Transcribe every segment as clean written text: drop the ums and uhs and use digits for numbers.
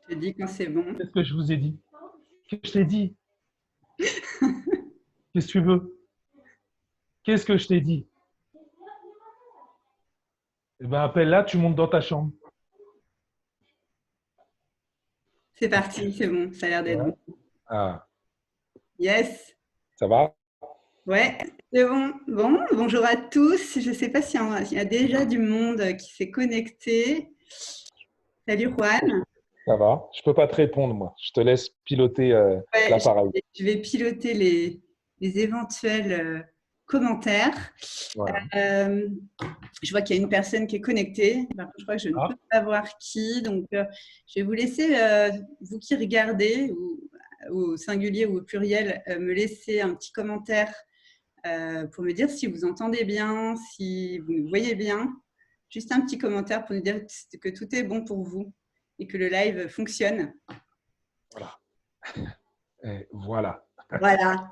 Je te dis quand c'est bon. Qu'est-ce que je vous ai dit? Qu'est-ce que je t'ai dit? Qu'est-ce que tu veux? Qu'est-ce que je t'ai dit? Eh ben, appelle là, tu montes dans ta chambre. C'est parti, c'est bon, ça a l'air d'être Ouais. bon. Ah, Yes, ça va? ouais, c'est bon. Bon, bonjour à tous. Je ne sais pas s'il y a déjà du monde qui s'est connecté. Salut Juan. Ça va? Je peux pas te répondre, moi. Je te laisse piloter Ouais, l'appareil. je vais piloter les éventuels commentaires. Voilà. Euh, je vois qu'il y a une personne qui est connectée. Par contre, je crois que je ne peux Ah, pas voir qui. Donc, je vais vous laisser, vous qui regardez, ou au singulier ou au pluriel, me laisser un petit commentaire pour me dire si vous entendez bien, si vous nous voyez bien. Juste un petit commentaire pour nous dire que tout est bon pour vous et que le live fonctionne. voilà. Et voilà. Voilà.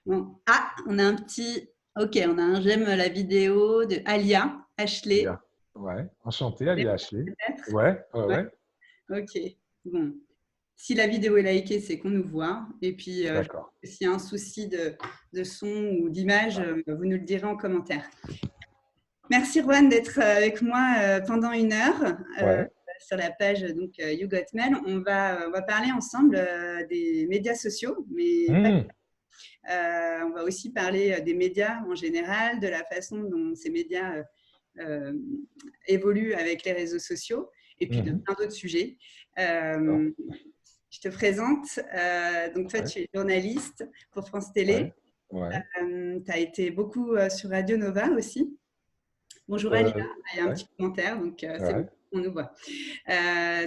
Bon. Ah, on a un petit. Ok, on a un j'aime la vidéo de Alia, Ashley. Bien. Ouais. Enchanté, Ali Ashley. Peut-être. Ouais, ouais, Ouais. ouais. Ok. Bon. Si la vidéo est likée, c'est qu'on nous voit. Et puis, D'accord. s'il y a un souci de son ou d'image, vous nous le direz en commentaire. Merci Juan d'être avec moi pendant 1 heure Ouais. sur la page donc You Got Mail. On va parler ensemble des médias sociaux, mais pas Hmm. on va aussi parler des médias en général, de la façon dont ces médias évoluent avec les réseaux sociaux et puis de Mhm. plein d'autres sujets. D'accord. Je te présente. Donc, toi, Ouais, tu es journaliste pour France ouais, Télé. ouais. Tu as été beaucoup sur Radio Nova aussi. Bonjour Alina, il y a un Ouais, petit commentaire, donc c'est bon, ouais. on nous voit.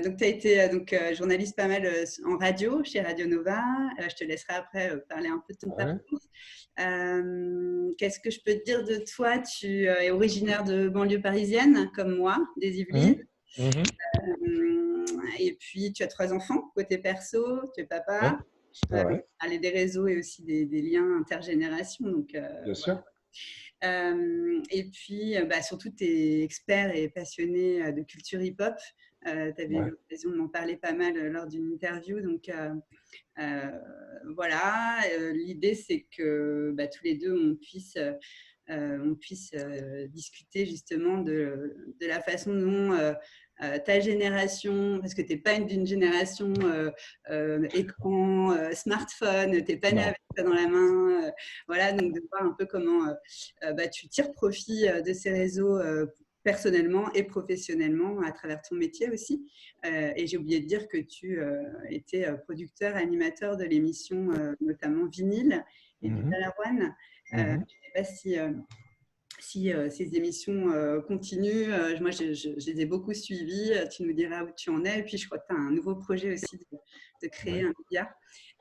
Donc, tu as été journaliste pas mal en radio, chez Radio Nova. Je te laisserai après parler un peu de ton Ouais. parcours. Qu'est-ce que je peux te dire de toi? Tu es originaire de banlieue parisienne, comme moi, des Yvelines. Mhm. Mhm. Et puis, tu as 3 enfants, côté perso, tu es Ouais, papa. ouais, Parler des réseaux et aussi des liens intergénérations. Donc, bien voilà. sûr. Et puis, bah, surtout, tu es expert et passionné de culture hip-hop. Tu avais eu Ouais. l'occasion de m'en parler pas mal lors d'une interview. Donc, voilà. L'idée, c'est que bah, tous les deux, on puisse discuter justement de la façon dont ta génération, parce que tu n'es pas d'une génération écran, smartphone, tu n'es pas né Non. avec ça dans la main. Voilà, donc de voir un peu comment bah, tu tires profit de ces réseaux personnellement et professionnellement à travers ton métier aussi. Et j'ai oublié de dire que tu étais producteur, animateur de l'émission notamment Vinyle et du Mhm. One. Je ne Mhm. sais pas si ces émissions continuent. Moi, je les ai beaucoup suivies. Tu nous diras où tu en es. Et puis, je crois que tu as un nouveau projet aussi de créer Ouais. un média.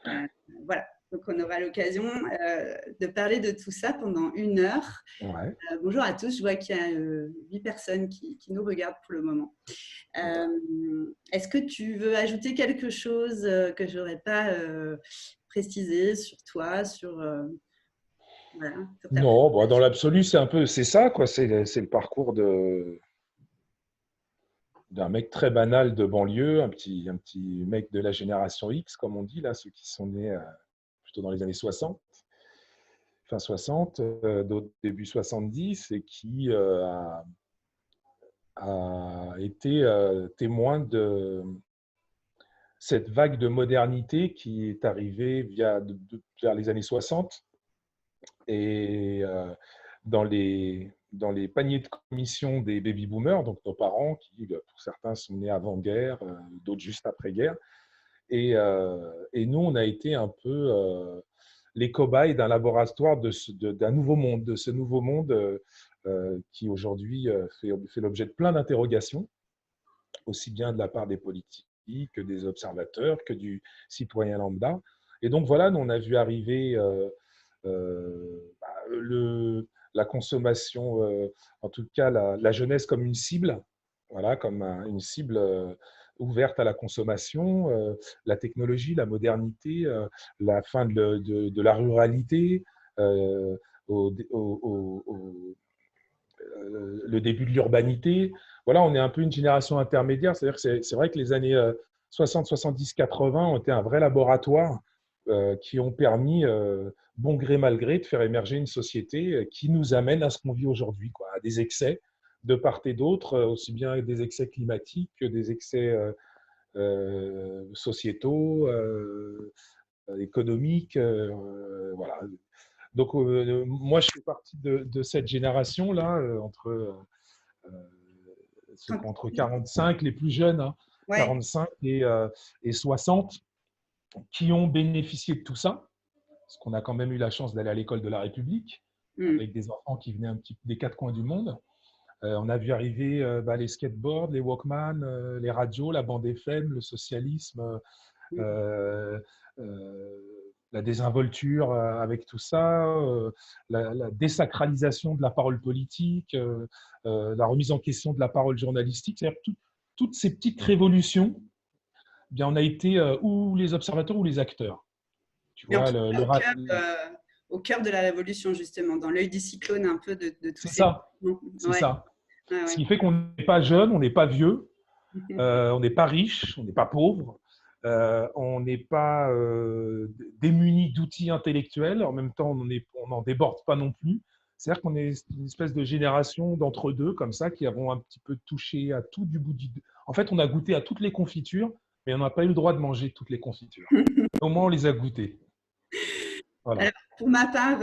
Euh, voilà. Donc, on aura l'occasion de parler de tout ça pendant 1 heure. Ouais. Bonjour à tous. Je vois qu'il y a 8 personnes qui nous regardent pour le moment. Est-ce que tu veux ajouter quelque chose que je n'aurais pas précisé sur toi, voilà, sur ta Non, bon, dans présentation? l'absolu, c'est ça, quoi. C'est le parcours d'un mec très banal de banlieue, un petit mec de la génération X, comme on dit, là, ceux qui sont nés plutôt dans les années 60, fin 60, d'autres début 70, et qui a été témoin de cette vague de modernité qui est arrivée vers les années 60 et dans les paniers de commission des baby-boomers, donc nos parents, qui pour certains sont nés avant-guerre, d'autres juste après-guerre. Et nous, on a été un peu les cobayes d'un laboratoire d'un nouveau monde, de ce nouveau monde qui aujourd'hui fait l'objet de plein d'interrogations, aussi bien de la part des politiques que des observateurs, que du citoyen lambda. Et donc voilà, nous, on a vu arriver bah, la consommation, en tout cas la jeunesse comme une cible, voilà, comme une cible ouverte à la consommation, la technologie, la modernité, la fin de la ruralité, au- au- au- le début de l'urbanité. Voilà, on est un peu une génération intermédiaire. C'est-à-dire que c'est vrai que les années 60, 70, 80 ont été un vrai laboratoire qui ont permis, bon gré mal gré, de faire émerger une société qui nous amène à ce qu'on vit aujourd'hui, quoi, à des excès de part et d'autre, aussi bien des excès climatiques que des excès sociétaux, économiques. Voilà. Donc, moi, je fais partie de cette génération-là, ceux qui ont entre 45, les plus jeunes, hein, Ouais. 45 et 60, qui ont bénéficié de tout ça, parce qu'on a quand même eu la chance d'aller à l'école de la République, Mm. avec des enfants qui venaient un petit peu des quatre coins du monde. On a vu arriver les skateboards, les Walkman, les radios, la bande FM, le socialisme, Mm. euh, euh, la désinvolture avec tout ça, la désacralisation de la parole politique, la remise en question de la parole journalistique. C'est-à-dire toutes ces petites révolutions, eh bien, on a été ou les observateurs ou les acteurs. Tu Mais en vois, tout cas, au cœur de la révolution, justement, dans l'œil du cyclone un peu de tous c'est ces ça, mouvements. c'est Ouais, ça. ouais, Ce ouais. qui fait qu'on n'est pas jeune, on n'est pas vieux, on n'est pas riche, on n'est pas pauvre, on n'est pas démuni d'outils intellectuels, en même temps on n'en déborde pas non plus. C'est-à-dire qu'on est une espèce de génération d'entre-deux, comme ça, qui avons un petit peu touché à tout du bout du... En fait, on a goûté à toutes les confitures, mais on n'a pas eu le droit de manger toutes les confitures. Au moins, on les a goûtées. Voilà. Alors, pour ma part,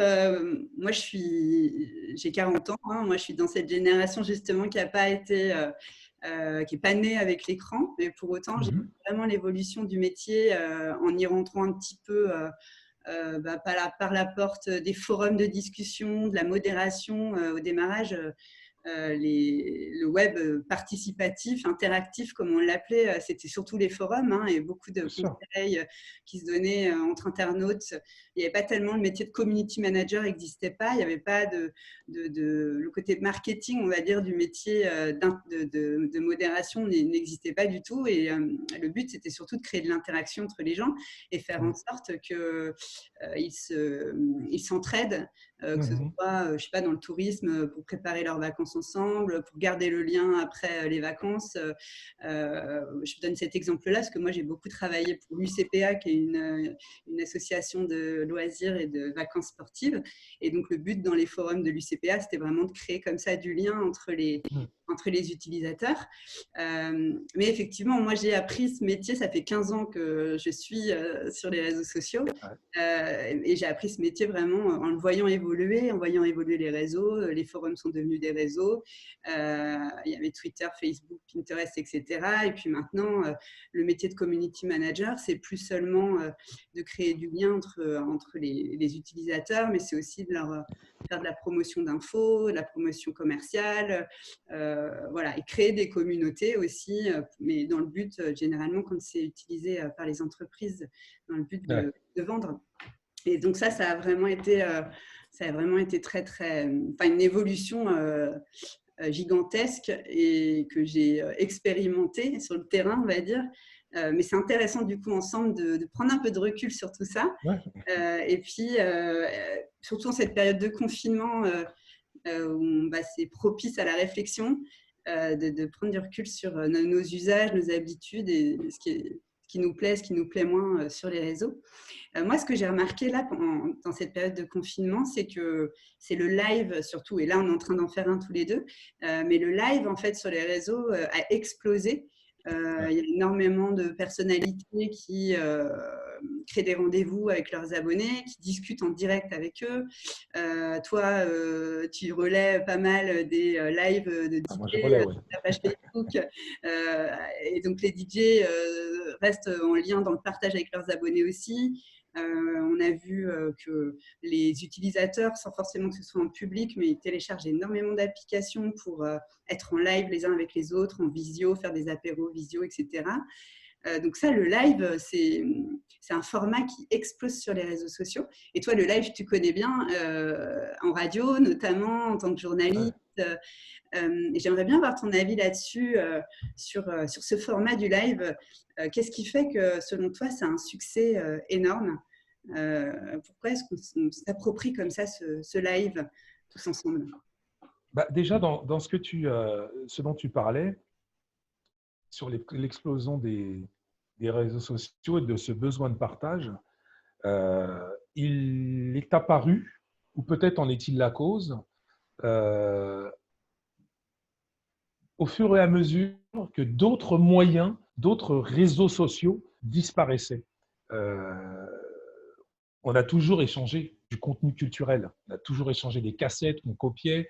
moi, j'ai 40 ans. Hein. Moi, je suis dans cette génération justement qui n'a pas été, qui n'est pas née avec l'écran. Mais pour autant, j'ai vu Mhm. vraiment l'évolution du métier en y rentrant un petit peu par la porte des forums de discussion, de la modération au démarrage. Le web participatif, interactif, comme on l'appelait, c'était surtout les forums hein, et beaucoup de Bien sûr. conseils qui se donnaient entre internautes. Il n'y avait pas tellement le métier de community manager n'existait pas. Il n'y avait pas le côté marketing, on va dire, du métier de modération n'existait pas du tout. Et le but, c'était surtout de créer de l'interaction entre les gens et faire en sorte qu'ils s'entraident que ce Mhm. soit, je sais pas, dans le tourisme pour préparer leurs vacances ensemble, pour garder le lien après les vacances. Je donne cet exemple-là parce que moi, j'ai beaucoup travaillé pour l'UCPA, qui est une association de loisirs et de vacances sportives. Et donc, le but dans les forums de l'UCPA, c'était vraiment de créer comme ça du lien entre les utilisateurs. Mais effectivement, moi, j'ai appris ce métier, ça fait 15 ans que je suis sur les réseaux sociaux. Ouais. Et j'ai appris ce métier vraiment en le voyant évoluer, en voyant évoluer les réseaux. Les forums sont devenus des réseaux. Il y avait Twitter, Facebook, Pinterest, etc. Et puis maintenant, le métier de community manager, c'est plus seulement de créer du lien entre les utilisateurs, mais c'est aussi de leur faire de la promotion d'infos, de la promotion commerciale, voilà, et créer des communautés aussi, mais dans le but, généralement, quand c'est utilisé par les entreprises, dans le but Ouais. de vendre. Et donc ça a vraiment été très, très, enfin, une évolution gigantesque et que j'ai expérimenté sur le terrain, on va dire. Mais c'est intéressant du coup ensemble de prendre un peu de recul sur tout ça. Ouais. Et puis, surtout en cette période de confinement où c'est propice à la réflexion, de prendre du recul sur nos usages, nos habitudes et ce qui nous plaît, ce qui nous plaît moins sur les réseaux. Moi, ce que j'ai remarqué là dans cette période de confinement, c'est que c'est le live surtout, et là on est en train d'en faire un tous les deux, mais le live en fait sur les réseaux a explosé. Ouais. Il y a énormément de personnalités qui créent des rendez-vous avec leurs abonnés, qui discutent en direct avec eux. Toi, tu relais pas mal des lives de Ah, moi, DJ je relais, sur ouais. ta page Facebook. Et donc, les DJ restent en lien dans le partage avec leurs abonnés aussi. On a vu que les utilisateurs, sans forcément que ce soit en public, mais ils téléchargent énormément d'applications pour être en live les uns avec les autres, en visio, faire des apéros visio, etc. Donc ça, le live, c'est un format qui explose sur les réseaux sociaux. Et toi, le live, tu connais bien en radio, notamment en tant que Ouais. journaliste. Et j'aimerais bien avoir ton avis là-dessus, sur ce format du live. Qu'est-ce qui fait que, selon toi, c'est un succès énorme? Pourquoi est-ce qu'on s'approprie comme ça ce live tous ensemble? Déjà, dans ce dont tu parlais, sur l'explosion des réseaux sociaux et de ce besoin de partage, il est apparu, ou peut-être en est-il la cause, euh, au fur et à mesure que d'autres moyens, d'autres réseaux sociaux disparaissaient. Euh, on a toujours échangé du contenu culturel, on a toujours échangé des cassettes qu'on copiait,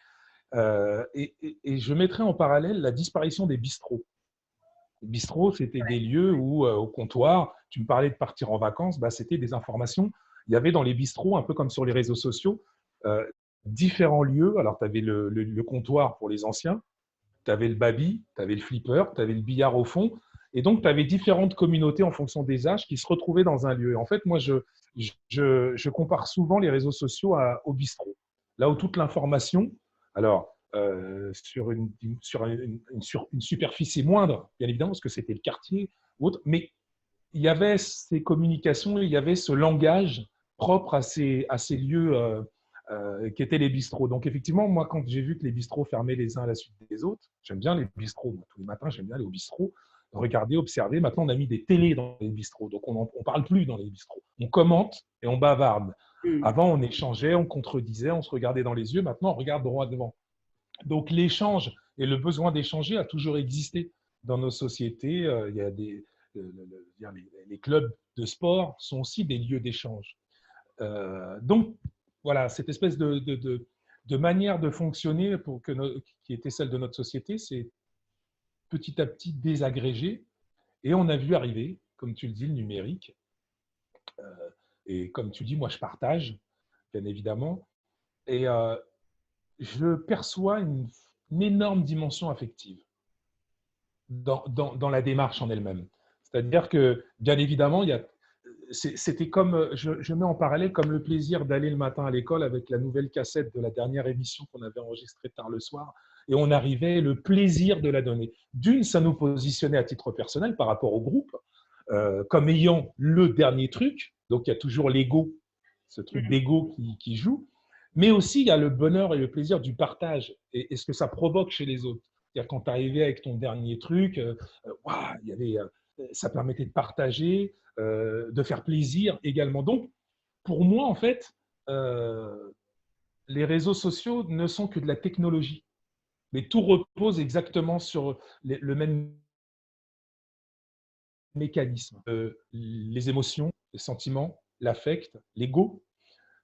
et je mettrais en parallèle la disparition des bistrots. Les bistrots, c'était des lieux où, au comptoir, tu me parlais de partir en vacances, c'était des informations. Il y avait dans les bistrots, un peu comme sur les réseaux sociaux, euh, différents lieux. Alors, tu avais le comptoir pour les anciens, tu avais le baby, tu avais le flipper, tu avais le billard au fond. Et donc, tu avais différentes communautés en fonction des âges qui se retrouvaient dans un lieu. Et en fait, moi, je compare souvent les réseaux sociaux au bistrot. Là où toute l'information, alors, sur une superficie moindre, bien évidemment, parce que c'était le quartier ou autre, mais il y avait ces communications, il y avait ce langage propre à ces lieux qui étaient les bistrots. Donc, effectivement, moi, quand j'ai vu que les bistrots fermaient les uns à la suite des autres, j'aime bien les bistrots. Moi, tous les matins, j'aime bien aller au bistrot, regarder, observer. Maintenant, on a mis des télés dans les bistrots, donc on ne parle plus dans les bistrots. On commente et on bavarde. Avant, on échangeait, on contredisait, on se regardait dans les yeux. Maintenant, on regarde droit devant. Donc, l'échange et le besoin d'échanger a toujours existé dans nos sociétés. Il y a les clubs de sport sont aussi des lieux d'échange. Donc, voilà, cette espèce de manière de fonctionner qui était celle de notre société, c'est petit à petit désagrégé. Et on a vu arriver, comme tu le dis, le numérique. Et comme tu dis, moi, je partage, bien évidemment. Et je perçois une énorme dimension affective dans la démarche en elle-même. C'est-à-dire que, bien évidemment, c'était comme, je mets en parallèle comme le plaisir d'aller le matin à l'école avec la nouvelle cassette de la dernière émission qu'on avait enregistrée tard le soir, et on arrivait le plaisir de la donner. D'une, ça nous positionnait à titre personnel par rapport au groupe, comme ayant le dernier truc, donc il y a toujours l'ego, ce truc d'ego qui joue, mais aussi il y a le bonheur et le plaisir du partage et ce que ça provoque chez les autres. C'est-à-dire quand tu arrivais avec ton dernier truc, ça permettait de partager, de faire plaisir également. Donc, pour moi, en fait, les réseaux sociaux ne sont que de la technologie, mais tout repose exactement sur le même mécanisme. Les émotions, les sentiments, l'affect, l'ego.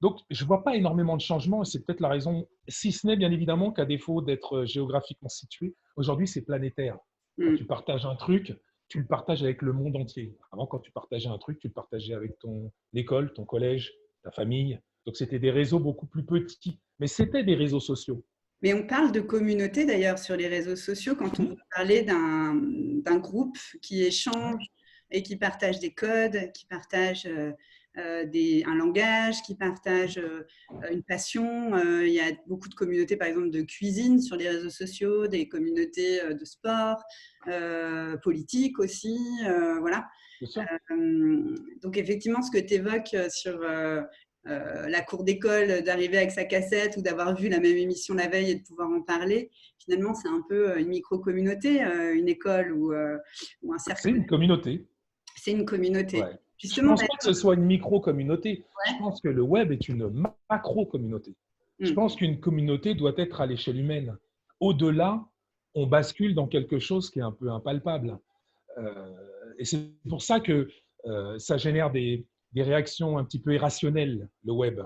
Donc, je ne vois pas énormément de changements et c'est peut-être la raison, si ce n'est bien évidemment qu'à défaut d'être géographiquement situé, aujourd'hui, c'est planétaire. Quand tu partages un truc, tu le partages avec le monde entier. Avant, quand tu partageais un truc, tu le partageais avec l'école, ton collège, ta famille. Donc, c'était des réseaux beaucoup plus petits, mais c'était des réseaux sociaux. Mais on parle de communauté d'ailleurs sur les réseaux sociaux quand on veut parler d'un groupe qui échange et qui partage des codes, qui partage un langage, qui partage une passion. Il y a beaucoup de communautés, par exemple, de cuisine sur les réseaux sociaux, des communautés de sport, politique aussi. Voilà. Donc, effectivement, ce que tu évoques sur la cour d'école, d'arriver avec sa cassette ou d'avoir vu la même émission la veille et de pouvoir en parler, finalement, c'est un peu une micro-communauté, une école ou un cercle. C'est une communauté. C'est une communauté. Ouais. Je ne pense pas que ce soit une micro-communauté. Ouais. Je pense que le web est une macro-communauté. Je pense qu'une communauté doit être à l'échelle humaine. Au-delà, on bascule dans quelque chose qui est un peu impalpable. Et c'est pour ça que ça génère des réactions un petit peu irrationnelles, le web,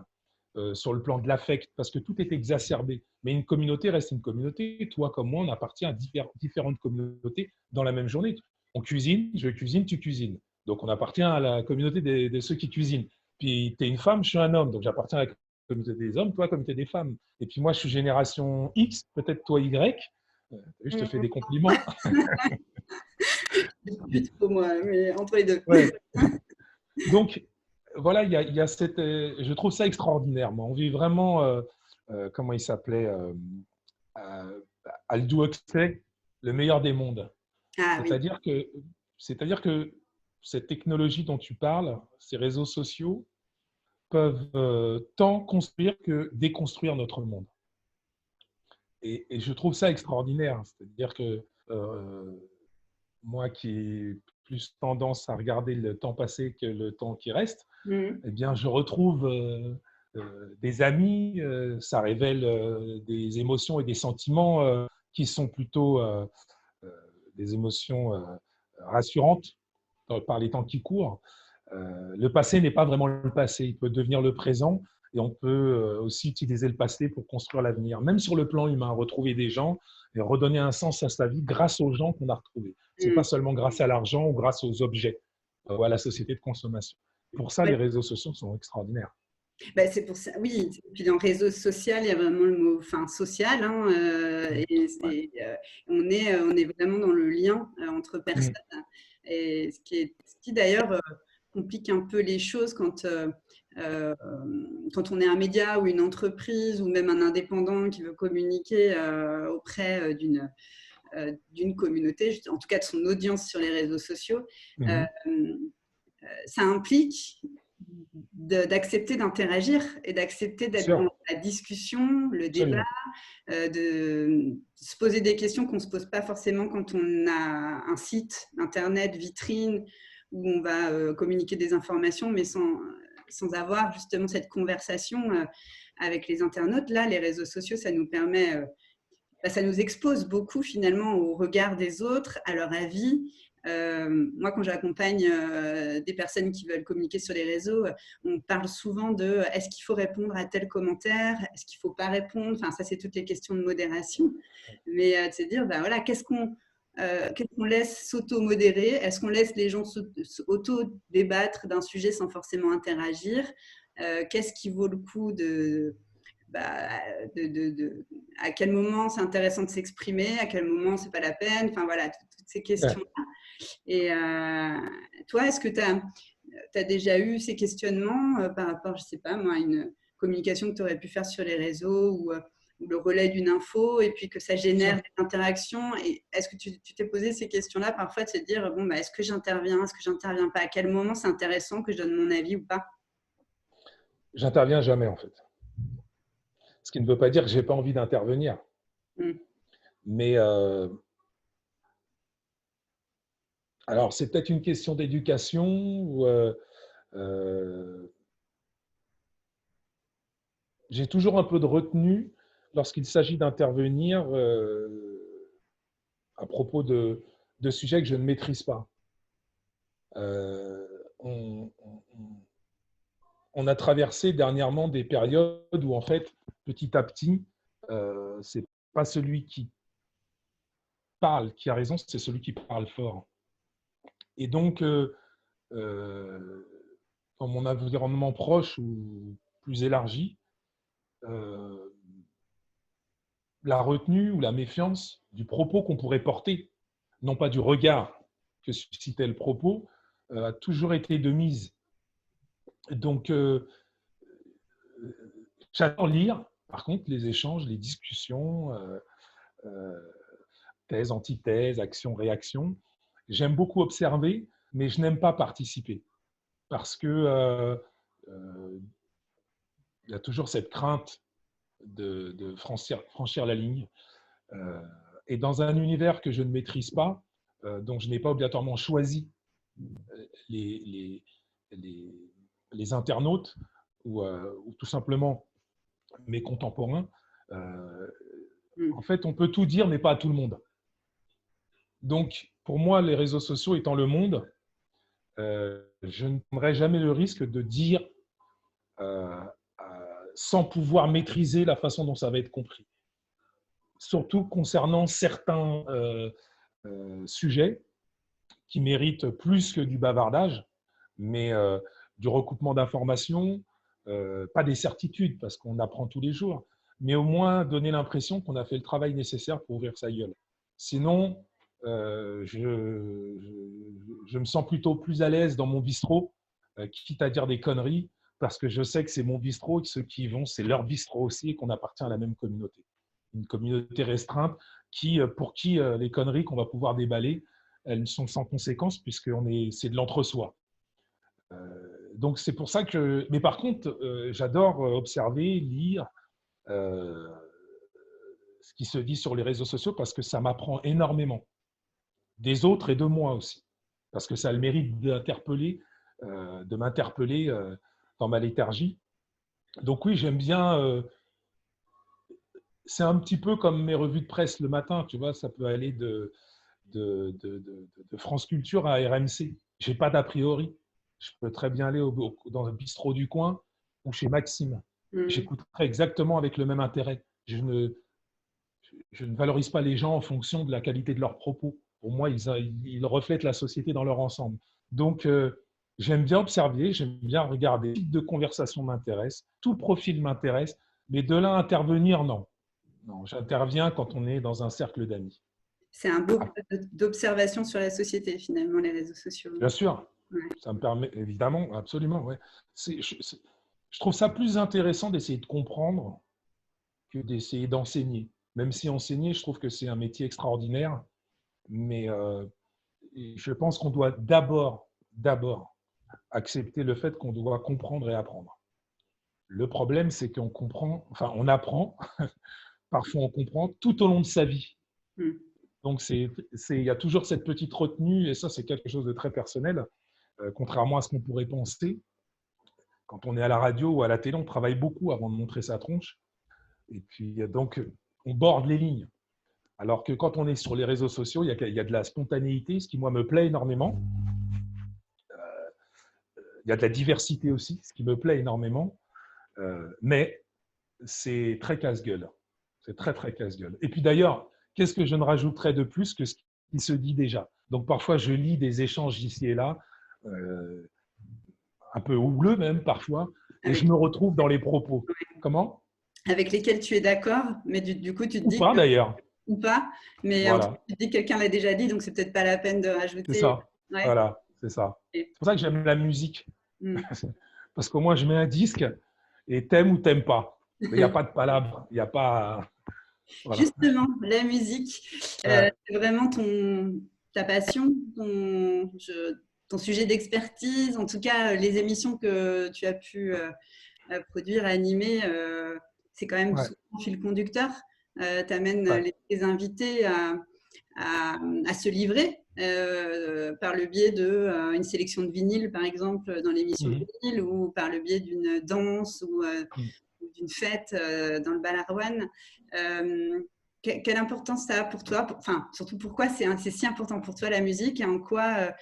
sur le plan de l'affect, parce que tout est exacerbé. Mais une communauté reste une communauté. Toi comme moi, on appartient à différentes communautés dans la même journée. On cuisine, je cuisine, tu cuisines. Donc, on appartient à la communauté de ceux qui cuisinent. Puis, tu es une femme, je suis un homme. Donc, j'appartiens à la communauté des hommes, toi, à la communauté des femmes. Et puis, moi, je suis génération X, peut-être toi Y. Je te fais des compliments. Plus trop moi, mais entre les deux. Ouais. Donc, voilà, il y a cette. Je trouve ça extraordinaire. Moi. On vit vraiment, comment il s'appelait Aldous Huxley, le meilleur des mondes. Ah, c'est-à-dire que cette technologie dont tu parles, ces réseaux sociaux, peuvent tant construire que déconstruire notre monde. et je trouve ça extraordinaire. C'est-à-dire que moi qui ai plus tendance à regarder le temps passé que le temps qui reste, Mhm. eh bien, je retrouve des amis, ça révèle des émotions et des sentiments qui sont plutôt euh, des émotions rassurantes par les temps qui courent. Le passé n'est pas vraiment le passé, il peut devenir le présent et on peut aussi utiliser le passé pour construire l'avenir. Même sur le plan humain, retrouver des gens et redonner un sens à sa vie grâce aux gens qu'on a retrouvés. Ce n'est pas Mhm. seulement grâce à l'argent ou grâce aux objets ou à la société de consommation. Pour ça, les Ouais. réseaux sociaux sont extraordinaires. Bah, c'est pour ça, oui. Et puis dans réseau social, il y a vraiment le mot, enfin, social, hein, Ouais. on est vraiment dans le lien entre personnes. Mm. Et ce qui d'ailleurs complique un peu les choses euh, quand on est un média ou une entreprise ou même un indépendant qui veut communiquer auprès d'une communauté, en tout cas de son audience sur les réseaux sociaux. Euh, Mhm. Ça implique d'accepter d'interagir et d'accepter Bien d'être dans sûr, la discussion, le débat, absolument. de se poser des questions qu'on ne se pose pas forcément quand on a un site internet, vitrine, où on va communiquer des informations, mais sans avoir justement cette conversation avec les internautes. Là, les réseaux sociaux, ça nous permet, ça nous expose beaucoup finalement au regard des autres, à leur avis. Moi, quand j'accompagne des personnes qui veulent communiquer sur les réseaux, on parle souvent de est-ce qu'il faut répondre à tel commentaire, est-ce qu'il ne faut pas répondre. Enfin, ça, c'est toutes les questions de modération. Mais de se dire, ben voilà, qu'est-ce qu'on laisse s'auto-modérer? Est-ce qu'on laisse les gens auto-débattre d'un sujet sans forcément interagir? Qu'est-ce qui vaut le coup bah, à quel moment c'est intéressant de s'exprimer, à quel moment c'est pas la peine, enfin voilà, toutes ces Ouais. questions-là. Et toi, est-ce que tu as déjà eu ces questionnements par rapport, je sais pas moi, à une communication que tu aurais pu faire sur les réseaux ou le relais d'une info et puis que ça génère Sûr. des interactions? Et est-ce que tu t'es posé ces questions-là parfois de se dire, bon, bah, est-ce que j'interviens, est-ce que j'interviens pas? À quel moment c'est intéressant que je donne mon avis ou pas? J'interviens jamais, en fait. Ce qui ne veut pas dire que j'ai pas envie d'intervenir. Mm. Mais alors, c'est peut-être une question d'éducation ou euh, j'ai toujours un peu de retenue lorsqu'il s'agit d'intervenir à propos de sujets que je ne maîtrise pas. Euh, on, on- on a traversé dernièrement des périodes où, en fait, petit à petit, c'est pas celui qui parle qui a raison, c'est celui qui parle fort. Et donc, euh, dans mon environnement proche ou plus élargi, euh, la retenue ou la méfiance du propos qu'on pourrait porter, non pas du regard que suscitait le propos, a toujours été de mise. Donc, j'adore lire, par contre, les échanges, les discussions, euh, thèse, antithèse, action, réaction. J'aime beaucoup observer, mais je n'aime pas participer parce que il y a toujours cette crainte de franchir la ligne. Euh, et dans un univers que je ne maîtrise pas, dont je n'ai pas obligatoirement choisi les, les, les, les internautes ou tout simplement mes contemporains, euh, Mm. en fait, on peut tout dire, mais pas à tout le monde. Donc, pour moi, les réseaux sociaux étant le monde, je ne prendrai jamais le risque de dire euh, sans pouvoir maîtriser la façon dont ça va être compris. Surtout concernant certains sujets qui méritent plus que du bavardage, mais du recoupement d'informations, pas des certitudes, parce qu'on apprend tous les jours, mais au moins donner l'impression qu'on a fait le travail nécessaire pour ouvrir sa gueule. Sinon, je me sens plutôt plus à l'aise dans mon bistrot, quitte à dire des conneries, parce que je sais que c'est mon bistrot et que ceux qui y vont, c'est leur bistrot aussi et qu'on appartient à la même communauté. Une communauté restreinte pour qui les conneries qu'on va pouvoir déballer, elles sont sans conséquence puisque c'est de l'entre-soi. Donc c'est pour ça que. Mais par contre, j'adore observer, lire, euh, ce qui se dit sur les réseaux sociaux parce que ça m'apprend énormément des autres et de moi aussi. Parce que ça a le mérite de m'interpeller dans ma léthargie. Donc oui, j'aime bien. C'est un petit peu comme mes revues de presse le matin, tu vois, ça peut aller de France Culture à RMC. Je n'ai pas d'a priori. Je peux très bien aller dans le bistrot du coin ou chez Maxime. J'écouterai exactement avec le même intérêt. Je ne valorise pas les gens en fonction de la qualité de leurs propos. Pour moi, ils reflètent la société dans leur ensemble. Donc, j'aime bien observer, j'aime bien regarder. Le type de conversation m'intéresse, tout profil m'intéresse, mais de là à intervenir, non. Non, j'interviens quand on est dans un cercle d'amis. C'est un beau d'observation sur la société, finalement, les réseaux sociaux. Bien sûr, ouais. Ça me permet, évidemment, absolument. Ouais. Je trouve ça plus intéressant d'essayer de comprendre que d'essayer d'enseigner. Même si enseigner, je trouve que c'est un métier extraordinaire, mais je pense qu'on doit d'abord accepter le fait qu'on doit comprendre et apprendre. Le problème, c'est qu'on comprend, enfin, on apprend, parfois on comprend tout au long de sa vie. Donc, il y a toujours cette petite retenue, et ça, c'est quelque chose de très personnel, contrairement à ce qu'on pourrait penser. Quand on est à la radio ou à la télé, on travaille beaucoup avant de montrer sa tronche. Et puis, donc, on borde les lignes. Alors que quand on est sur les réseaux sociaux, il y a de la spontanéité, ce qui, moi, me plaît énormément. Il y a de la diversité aussi, ce qui me plaît énormément. Mais c'est très casse-gueule. C'est très, très casse-gueule. Et puis d'ailleurs, qu'est-ce que je ne rajouterais de plus que ce qui se dit déjà? Donc parfois, je lis des échanges ici et là, un peu houleux même parfois, et je me retrouve dans les propos. Comment? Avec lesquels tu es d'accord, mais du coup, tu te Ou dis pas d'ailleurs. Ou pas, mais voilà. Tu te dis que quelqu'un l'a déjà dit, donc c'est peut-être pas la peine de rajouter. C'est ça. Ouais. Voilà, c'est ça. C'est pour ça que j'aime la musique. Parce qu'au moins, je mets un disque et t'aimes ou t'aimes pas. Mais il n'y a pas de palabre. Il n'y a pas… Voilà. Justement, la musique, c'est vraiment ta passion, ton sujet d'expertise, en tout cas les émissions que tu as pu produire, animer, c'est quand même souvent fil conducteur. Tu amènes les invités à se livrer par le biais d'une sélection de vinyles, par exemple, dans l'émission vinyle, ou par le biais d'une danse ou d'une fête dans le Balarouane. Quelle importance ça a pour toi? Enfin, surtout pourquoi c'est si important pour toi la musique et en quoi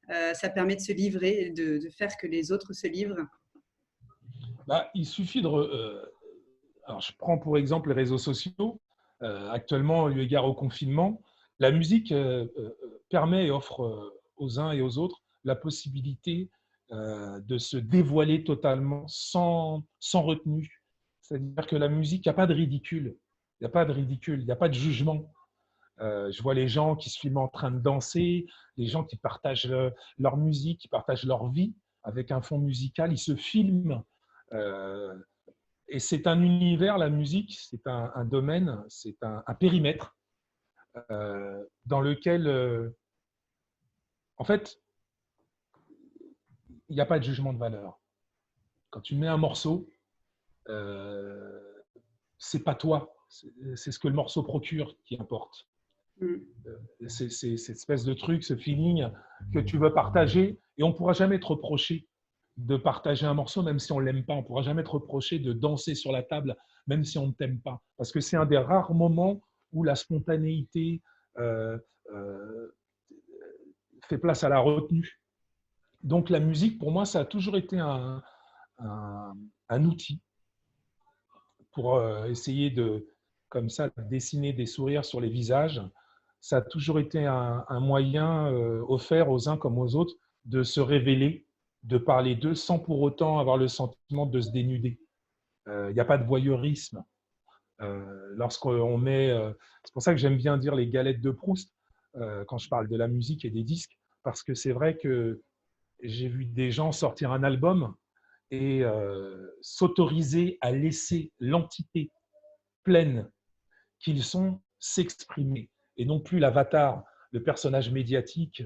ça permet de se livrer et de faire que les autres se livrent? Il suffit de… alors, je prends pour exemple les réseaux sociaux. Actuellement, eu égard au confinement, la musique permet et offre aux uns et aux autres la possibilité de se dévoiler totalement sans retenue. C'est-à-dire que la musique, il n'y a pas de ridicule. Il n'y a pas de ridicule, il n'y a pas de jugement. Je vois les gens qui se filment en train de danser, les gens qui partagent leur musique, qui partagent leur vie avec un fond musical. Ils se filment. Et c'est un univers, la musique, c'est un domaine, c'est un périmètre dans lequel, en fait, il n'y a pas de jugement de valeur. Quand tu mets un morceau, c'est pas toi, c'est ce que le morceau procure qui importe. C'est cette espèce de truc, ce feeling que tu veux partager, et on ne pourra jamais te reprocher de partager un morceau, même si on ne l'aime pas. On ne pourra jamais te reprocher de danser sur la table, même si on ne t'aime pas. Parce que c'est un des rares moments où la spontanéité fait place à la retenue. Donc la musique, pour moi, ça a toujours été un outil pour essayer de, comme ça, dessiner des sourires sur les visages. Ça a toujours été un moyen offert aux uns comme aux autres de se révéler, de parler d'eux sans pour autant avoir le sentiment de se dénuder. Il n'y a pas de voyeurisme. Lorsqu'on met… c'est pour ça que j'aime bien dire les galettes de Proust quand je parle de la musique et des disques, parce que c'est vrai que j'ai vu des gens sortir un album et s'autoriser à laisser l'entité pleine qu'ils sont s'exprimer, et non plus l'avatar, le personnage médiatique.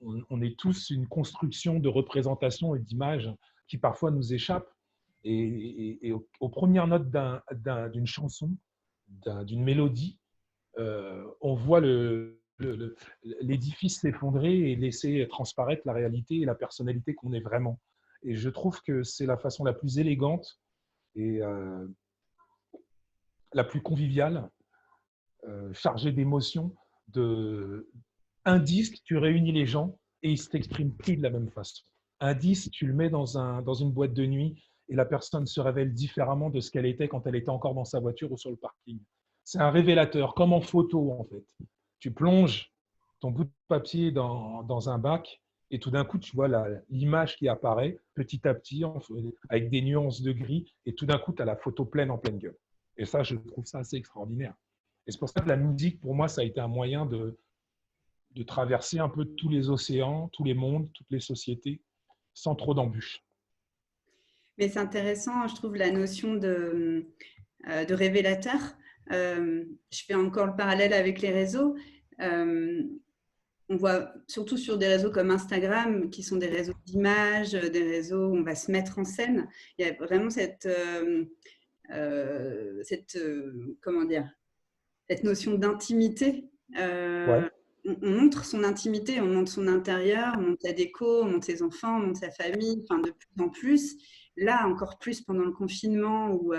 On est tous une construction de représentation et d'image qui parfois nous échappe. Et aux premières notes d'une chanson, d'une mélodie, on voit l'édifice s'effondrer et laisser transparaître la réalité et la personnalité qu'on est vraiment. Et je trouve que c'est la façon la plus élégante et la plus conviviale, chargée d'émotions. Un disque, tu réunis les gens et ils s'expriment plus de la même façon. Un disque, tu le mets dans une boîte de nuit et la personne se révèle différemment de ce qu'elle était quand elle était encore dans sa voiture ou sur le parking. C'est un révélateur, comme en photo en fait. Tu plonges ton bout de papier dans un bac et tout d'un coup, tu vois l'image qui apparaît petit à petit avec des nuances de gris et tout d'un coup, tu as la photo pleine en pleine gueule. Et ça, je trouve ça assez extraordinaire. Et c'est pour ça que la musique, pour moi, ça a été un moyen de traverser un peu tous les océans, tous les mondes, toutes les sociétés, sans trop d'embûches. Mais c'est intéressant, je trouve, la notion de révélateur. Je fais encore le parallèle avec les réseaux. On voit surtout sur des réseaux comme Instagram, qui sont des réseaux d'images, des réseaux où on va se mettre en scène. Il y a vraiment comment dire, cette notion d'intimité. Ouais. On montre son intimité, on montre son intérieur, on montre sa déco, on montre ses enfants, on montre sa famille, enfin de plus en plus. Là, encore plus pendant le confinement où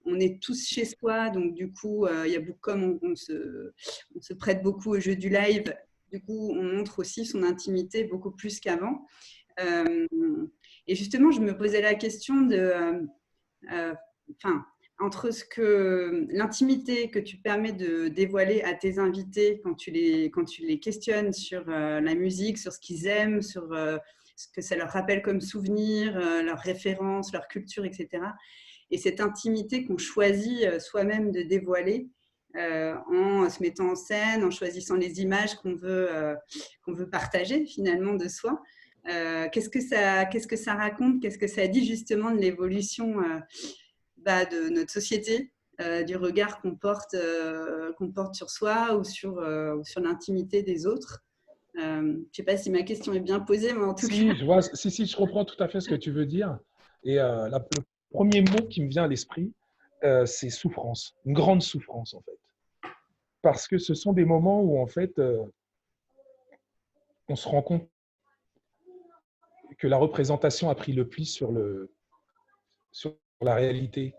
on est tous chez soi, donc du coup, il y a beaucoup, comme on se prête beaucoup au jeu du live, du coup, on montre aussi son intimité beaucoup plus qu'avant. Euh, et justement, je me posais la question enfin, entre l'intimité que tu permets de dévoiler à tes invités quand tu les questionnes sur la musique, sur ce qu'ils aiment, sur ce que ça leur rappelle comme souvenir, leurs références, leur culture, etc. Et cette intimité qu'on choisit soi-même de dévoiler en se mettant en scène, en choisissant les images qu'on veut partager finalement de soi. Qu'est-ce que ça raconte? Qu'est-ce que ça dit justement de l'évolution de notre société, du regard qu'on porte sur soi ou sur l'intimité des autres? Je ne sais pas si ma question est bien posée, mais en tout cas. Si, je comprends tout à fait ce que tu veux dire. Et le premier mot qui me vient à l'esprit, c'est souffrance, une grande souffrance en fait. Parce que ce sont des moments où en fait, on se rend compte que la représentation a pris le pli sur la réalité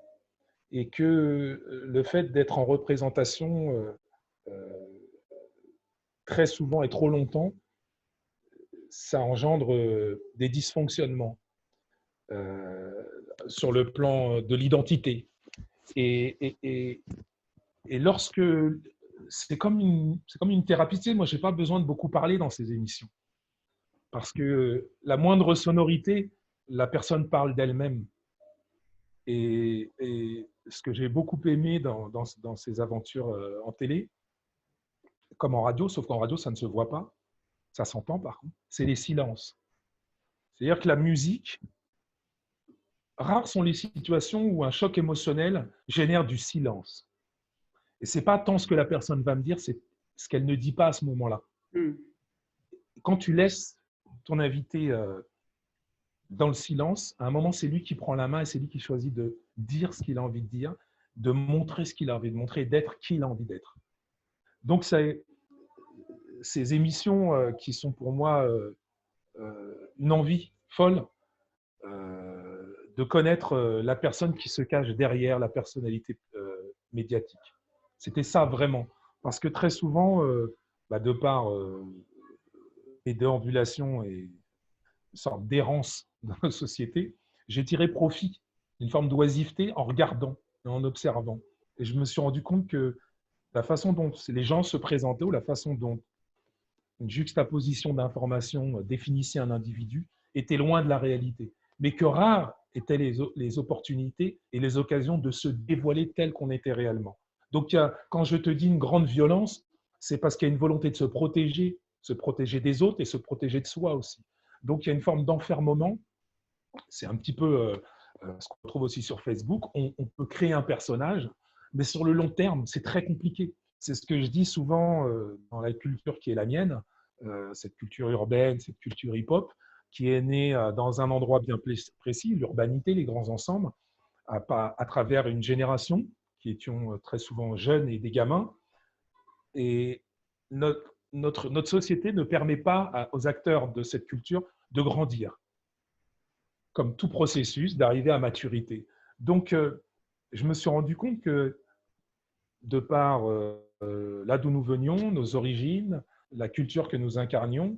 et que le fait d'être en représentation très souvent et trop longtemps, ça engendre des dysfonctionnements sur le plan de l'identité. Et lorsque c'est comme une thérapie, tu sais, moi, je n'ai pas besoin de beaucoup parler dans ces émissions. Parce que la moindre sonorité, la personne parle d'elle-même. Et ce que j'ai beaucoup aimé dans ces aventures en télé, comme en radio, sauf qu'en radio, ça ne se voit pas, ça s'entend par contre, c'est les silences. C'est-à-dire que la musique, rares sont les situations où un choc émotionnel génère du silence. Et ce n'est pas tant ce que la personne va me dire, c'est ce qu'elle ne dit pas à ce moment-là. Quand tu laisses ton invité dans le silence, à un moment, c'est lui qui prend la main et c'est lui qui choisit de dire ce qu'il a envie de dire, de montrer ce qu'il a envie de montrer, d'être qui il a envie d'être. Donc, ces émissions qui sont pour moi une envie folle de connaître la personne qui se cache derrière la personnalité médiatique. C'était ça vraiment. Parce que très souvent, de par mes déambulations et une sorte d'errance dans la société, j'ai tiré profit d'une forme d'oisiveté en regardant et en observant. Et je me suis rendu compte que la façon dont les gens se présentaient ou la façon dont une juxtaposition d'informations définissait un individu était loin de la réalité. Mais que rares étaient les opportunités et les occasions de se dévoiler tel qu'on était réellement. Donc, quand je te dis une grande violence, c'est parce qu'il y a une volonté de se protéger des autres et se protéger de soi aussi. Donc, il y a une forme d'enfermement. C'est un petit peu ce qu'on trouve aussi sur Facebook. On peut créer un personnage, mais sur le long terme, c'est très compliqué. C'est ce que je dis souvent dans la culture qui est la mienne, cette culture urbaine, cette culture hip-hop. qui est né dans un endroit bien précis, l'urbanité, les grands ensembles, à travers une génération qui étions très souvent jeunes et des gamins. Et notre société ne permet pas aux acteurs de cette culture de grandir, comme tout processus, d'arriver à maturité. Donc, je me suis rendu compte que, de par là d'où nous venions, nos origines, la culture que nous incarnions,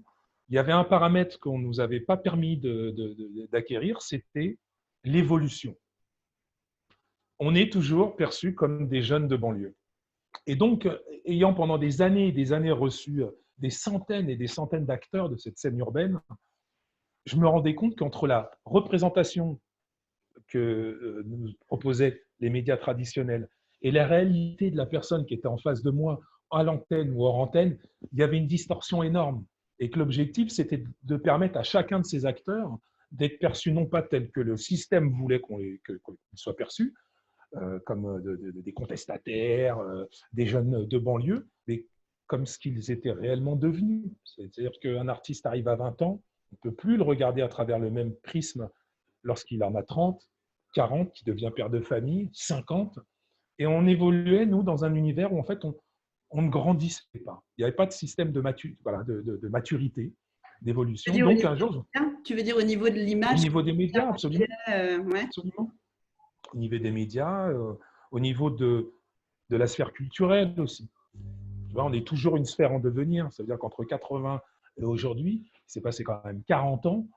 il y avait un paramètre qu'on ne nous avait pas permis d'acquérir, c'était l'évolution. On est toujours perçus comme des jeunes de banlieue. Et donc, ayant pendant des années et des années reçu des centaines et des centaines d'acteurs de cette scène urbaine, je me rendais compte qu'entre la représentation que nous proposaient les médias traditionnels et la réalité de la personne qui était en face de moi, à l'antenne ou hors antenne, il y avait une distorsion énorme. Et que l'objectif, c'était de permettre à chacun de ces acteurs d'être perçus non pas tel que le système voulait qu'ils soient perçus, comme des contestataires, des jeunes de banlieue, mais comme ce qu'ils étaient réellement devenus. C'est-à-dire qu'un artiste arrive à 20 ans, on ne peut plus le regarder à travers le même prisme lorsqu'il en a 30, 40, qui devient père de famille, 50. Et on évoluait, nous, dans un univers où, en fait, on ne grandissait pas. Il n'y avait pas de système de maturité, d'évolution. Donc, un jour… Tu veux dire au niveau de l'image? Au niveau des médias, absolument. Ouais. Absolument. Au niveau des médias, au niveau de la sphère culturelle aussi. Tu vois, on est toujours une sphère en devenir. Ça veut dire qu'entre 80 et aujourd'hui, il s'est passé quand même 40 ans.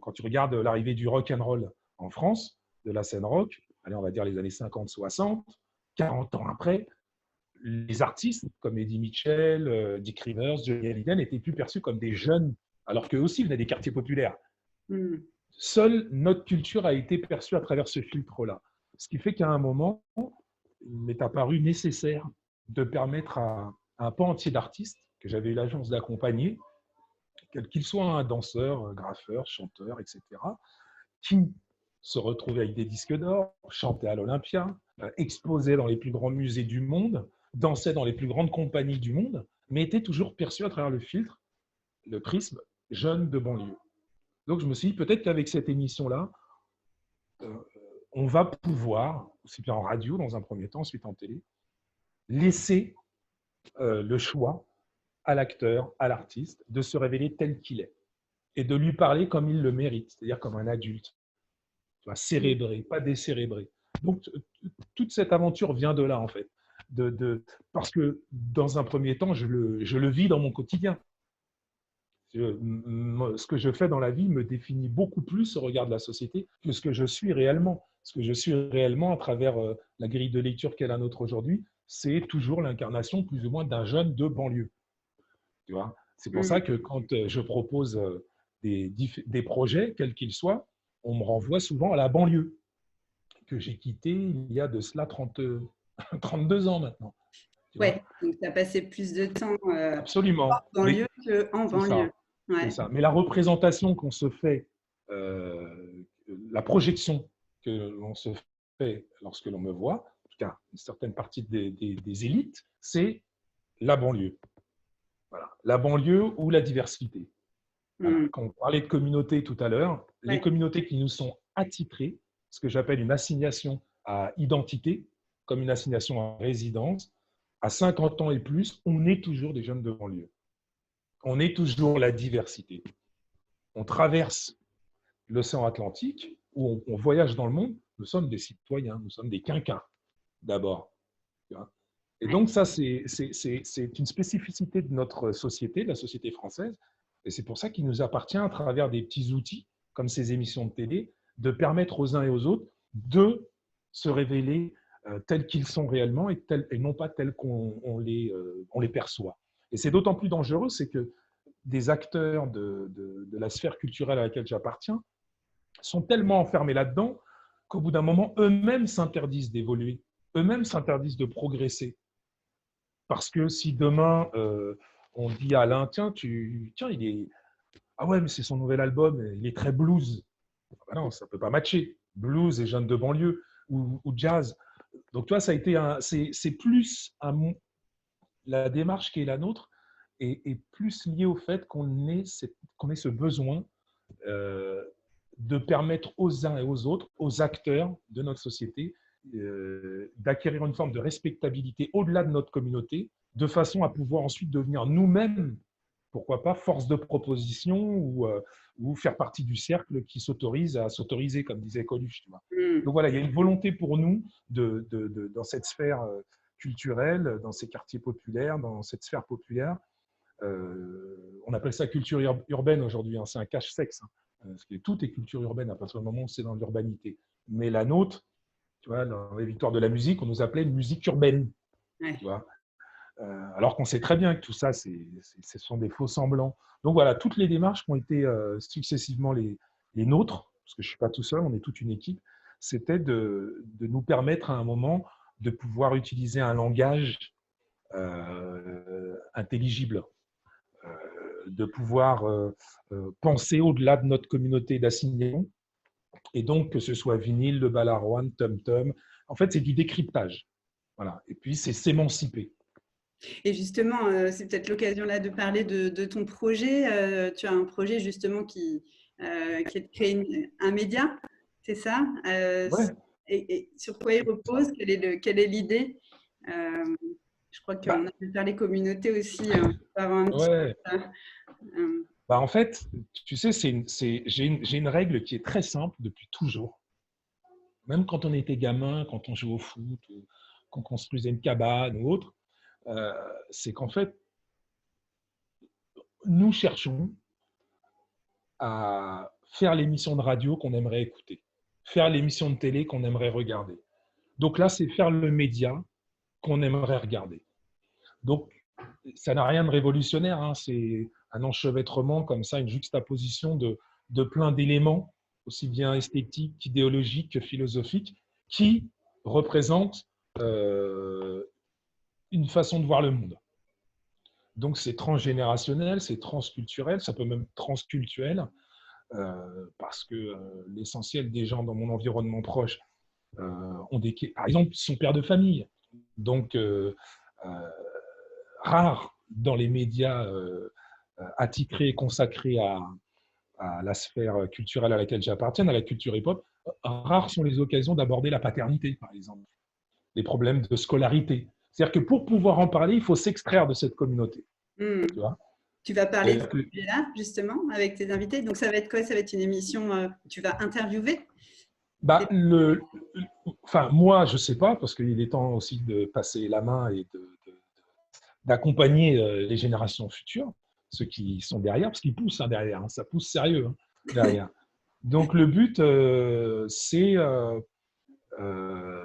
Quand tu regardes l'arrivée du rock and roll en France, de la scène rock, allez, on va dire les années 50-60, 40 ans après, les artistes comme Eddie Mitchell, Dick Rivers, Johnny Hallyday n'étaient plus perçus comme des jeunes, alors qu'eux aussi venaient des quartiers populaires. Seule notre culture a été perçue à travers ce filtre-là. Ce qui fait qu'à un moment, il m'est apparu nécessaire de permettre à un pan entier d'artistes que j'avais eu la chance d'accompagner, quel qu'il soit, un danseur, un graffeur, chanteur, etc., qui se retrouvaient avec des disques d'or, chantaient à l'Olympia, exposaient dans les plus grands musées du monde, dansaient dans les plus grandes compagnies du monde, mais étaient toujours perçus à travers le filtre, le prisme jeune de banlieue. Donc je me suis dit, peut-être qu'avec cette émission-là, on va pouvoir, aussi bien en radio dans un premier temps, ensuite en télé, laisser le choix à l'acteur, à l'artiste, de se révéler tel qu'il est et de lui parler comme il le mérite, c'est-à-dire comme un adulte, tu vois, cérébré, pas décérébré. Donc toute cette aventure vient de là en fait, parce que dans un premier temps, je le vis dans mon quotidien. Ce que je fais dans la vie me définit beaucoup plus au regard de la société que ce que je suis réellement. Ce que je suis réellement à travers la grille de lecture qu'est la nôtre aujourd'hui, c'est toujours l'incarnation plus ou moins d'un jeune de banlieue. Tu vois, c'est pour ça que quand je propose des projets, quels qu'ils soient, on me renvoie souvent à la banlieue, que j'ai quittée il y a de cela 32 ans maintenant. Oui, donc tu as passé plus de temps absolument en banlieue qu'en banlieue. C'est ça. Mais la représentation qu'on se fait, la projection que l'on se fait lorsque l'on me voit, en tout cas une certaine partie des élites, c'est la banlieue. Voilà. La banlieue ou la diversité. Voilà. Quand on parlait de communautés tout à l'heure, les communautés qui nous sont attitrées, ce que j'appelle une assignation à identité, comme une assignation à résidence, à 50 ans et plus, on est toujours des jeunes de banlieue. On est toujours la diversité. On traverse l'océan Atlantique, où on voyage dans le monde, nous sommes des citoyens, nous sommes des quinquins, d'abord. Et donc ça, c'est une spécificité de notre société, de la société française, et c'est pour ça qu'il nous appartient, à travers des petits outils, comme ces émissions de télé, de permettre aux uns et aux autres de se révéler tels qu'ils sont réellement et non pas tels qu'on les perçoit. Et c'est d'autant plus dangereux, c'est que des acteurs de la sphère culturelle à laquelle j'appartiens sont tellement enfermés là-dedans qu'au bout d'un moment, eux-mêmes s'interdisent d'évoluer, eux-mêmes s'interdisent de progresser. Parce que si demain, on dit à Alain, tiens, il est… Ah ouais, mais c'est son nouvel album, il est très blues. Ah non, ça ne peut pas matcher. Blues et jeunes de banlieue ou jazz. Donc, toi, ça a été c'est plus la démarche qui est la nôtre est plus liée au fait qu'on ait ce besoin de permettre aux uns et aux autres, aux acteurs de notre société, d'acquérir une forme de respectabilité au-delà de notre communauté, de façon à pouvoir ensuite devenir nous-mêmes, pourquoi pas, force de proposition ou faire partie du cercle qui s'autorise à s'autoriser, comme disait Coluche. Tu vois. Donc voilà, il y a une volonté pour nous, dans cette sphère culturelle, dans ces quartiers populaires, dans cette sphère populaire. On appelle ça culture urbaine aujourd'hui, hein, c'est un cache-sexe. Hein, parce que tout est culture urbaine à partir du moment où c'est dans l'urbanité. Mais la nôtre, tu vois, dans les victoires de la musique, on nous appelait musique urbaine. Ouais. Tu vois, alors qu'on sait très bien que tout ça, ce sont des faux semblants. Donc voilà, toutes les démarches qui ont été successivement les nôtres, parce que je ne suis pas tout seul, on est toute une équipe, c'était de nous permettre à un moment de pouvoir utiliser un langage intelligible, de pouvoir penser au-delà de notre communauté d'assignation, et donc que ce soit vinyle, le Balarouane, Tum-Tum, en fait c'est du décryptage. Voilà. Et puis c'est s'émanciper. Et justement, c'est peut-être l'occasion là de parler de ton projet. Tu as un projet justement qui est de créer un média, c'est ça? Ouais. Et sur quoi il repose? Quelle est l'idée? Je crois qu'on a pu parler communauté aussi. Ouais. En fait, tu sais, j'ai une règle qui est très simple depuis toujours. Même quand on était gamin, quand on jouait au foot, qu'on construisait une cabane ou autre, c'est qu'en fait, nous cherchons à faire l'émission de radio qu'on aimerait écouter, faire l'émission de télé qu'on aimerait regarder. Donc là, c'est faire le média qu'on aimerait regarder. Donc, ça n'a rien de révolutionnaire, hein, c'est un enchevêtrement comme ça, une juxtaposition de plein d'éléments, aussi bien esthétiques qu'idéologiques que philosophiques, qui représentent une façon de voir le monde. Donc, c'est transgénérationnel, c'est transculturel, ça peut même être transcultuel, parce que l'essentiel des gens dans mon environnement proche ont par exemple, sont pères de famille. Donc, rare dans les médias attitrés et consacrés à la sphère culturelle à laquelle j'appartiens, à la culture hip-hop, rares sont les occasions d'aborder la paternité, par exemple, les problèmes de scolarité. C'est-à-dire que pour pouvoir en parler, il faut s'extraire de cette communauté. Tu vois ? Tu vas parler de ce sujet-là, justement, avec tes invités. Donc, ça va être quoi? Ça va être une émission où tu vas interviewer? Moi, je ne sais pas, parce qu'il est temps aussi de passer la main et d'accompagner les générations futures, ceux qui sont derrière, parce qu'ils poussent derrière, hein, ça pousse sérieux derrière. Donc, le but, c'est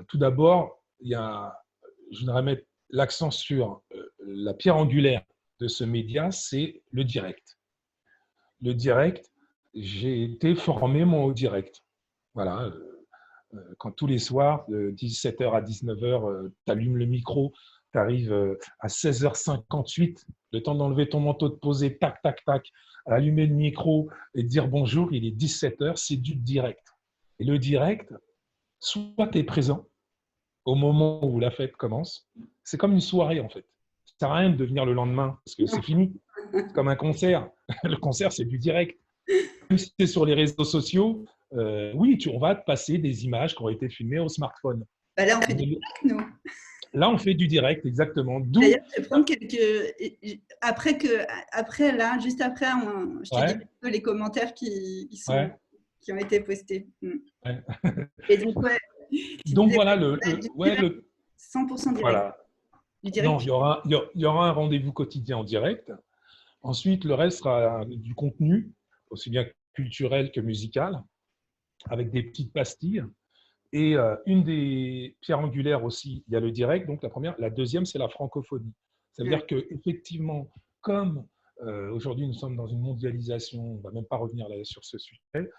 tout d'abord, je voudrais mettre l'accent sur la pierre angulaire de ce média, c'est le direct. Le direct, j'ai été formé, moi, au direct. Voilà. Quand tous les soirs, de 17h à 19h, tu allumes le micro, tu arrives à 16h58, le temps d'enlever ton manteau, de poser, tac, tac, tac, allumer le micro et de dire bonjour, il est 17h, c'est du direct. Et le direct, soit tu es présent au moment où la fête commence, c'est comme une soirée en fait. Ça ne sert à rien de venir le lendemain, parce que c'est fini. C'est comme un concert. Le concert, c'est du direct. Même si tu es sur les réseaux sociaux, oui, on va te passer des images qui ont été filmées au smartphone. Là, on fait du direct, nous. Là, on fait du direct, exactement. D'ailleurs, je vais prendre quelques… Après, là, juste après, je te dis un peu les commentaires qui ont été postés. Ouais. Et donc, donc voilà, 100% direct. Voilà. Du direct. Non, il y aura un rendez-vous quotidien en direct. Ensuite, le reste sera du contenu, aussi bien culturel que musical, avec des petites pastilles. Et une des pierres angulaires aussi, il y a le direct, donc la première. La deuxième, c'est la francophonie. Ça veut dire qu'effectivement, comme aujourd'hui nous sommes dans une mondialisation, on ne va même pas revenir sur ce sujet,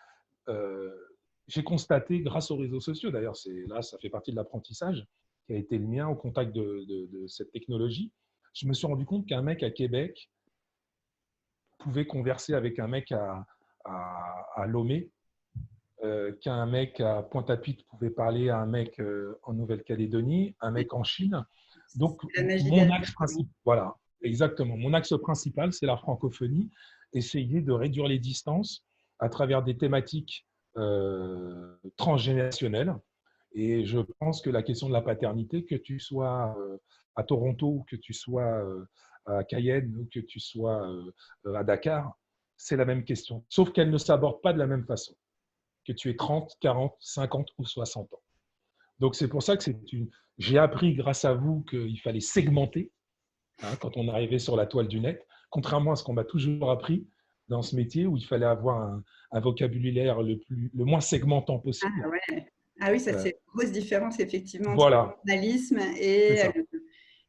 j'ai constaté, grâce aux réseaux sociaux, d'ailleurs, là, ça fait partie de l'apprentissage qui a été le mien au contact de cette technologie, je me suis rendu compte qu'un mec à Québec pouvait converser avec un mec à Lomé, qu'un mec à Pointe-à-Pitre pouvait parler à un mec en Nouvelle-Calédonie, un mec en Chine. Donc, mon axe principal, voilà, exactement. Mon axe principal, c'est la francophonie, essayer de réduire les distances à travers des thématiques transgénérationnelles. Et je pense que la question de la paternité, que tu sois à Toronto, ou que tu sois à Cayenne, ou que tu sois à Dakar, c'est la même question. Sauf qu'elle ne s'aborde pas de la même façon, que tu aies 30, 40, 50 ou 60 ans. Donc, c'est pour ça que j'ai appris grâce à vous qu'il fallait segmenter quand on arrivait sur la toile du net, contrairement à ce qu'on m'a toujours appris dans ce métier où il fallait avoir un vocabulaire le moins segmentant possible. Ah ouais. Ah oui, ça c'est une grosse différence effectivement entre le Voilà, journalisme c'est ça.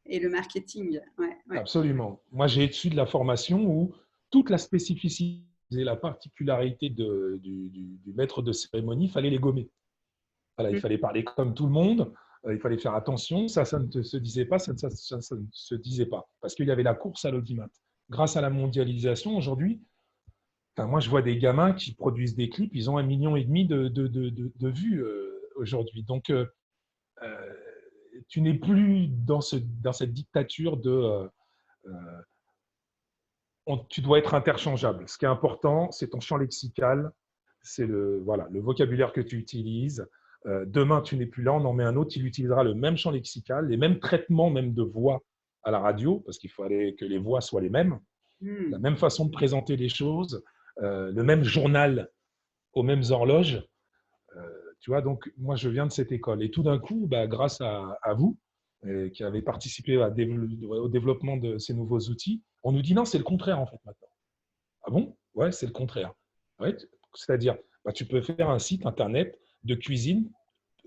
et le marketing. Ouais, ouais. Absolument. Moi, j'ai issu de la formation où toute la spécificité et la particularité du maître de cérémonie, il fallait les gommer. Voilà, il fallait parler comme tout le monde, il fallait faire attention, ça ne se disait pas, ça ne se disait pas, parce qu'il y avait la course à l'audimat. Grâce à la mondialisation, aujourd'hui, moi, je vois des gamins qui produisent des clips, ils ont 1,5 million de vues aujourd'hui. Donc, tu n'es plus dans cette dictature de… tu dois être interchangeable. Ce qui est important, c'est ton champ lexical, c'est le vocabulaire que tu utilises. Demain, tu n'es plus là, on en met un autre, il utilisera le même champ lexical, les mêmes traitements même de voix à la radio, parce qu'il fallait que les voix soient les mêmes, la même façon de présenter les choses, le même journal aux mêmes horloges. Tu vois, donc moi, je viens de cette école. Et tout d'un coup, grâce à vous, qui avez participé au développement de ces nouveaux outils, on nous dit non, c'est le contraire en fait maintenant. Ah bon? Ouais, c'est le contraire. Ouais, c'est-à-dire, tu peux faire un site internet de cuisine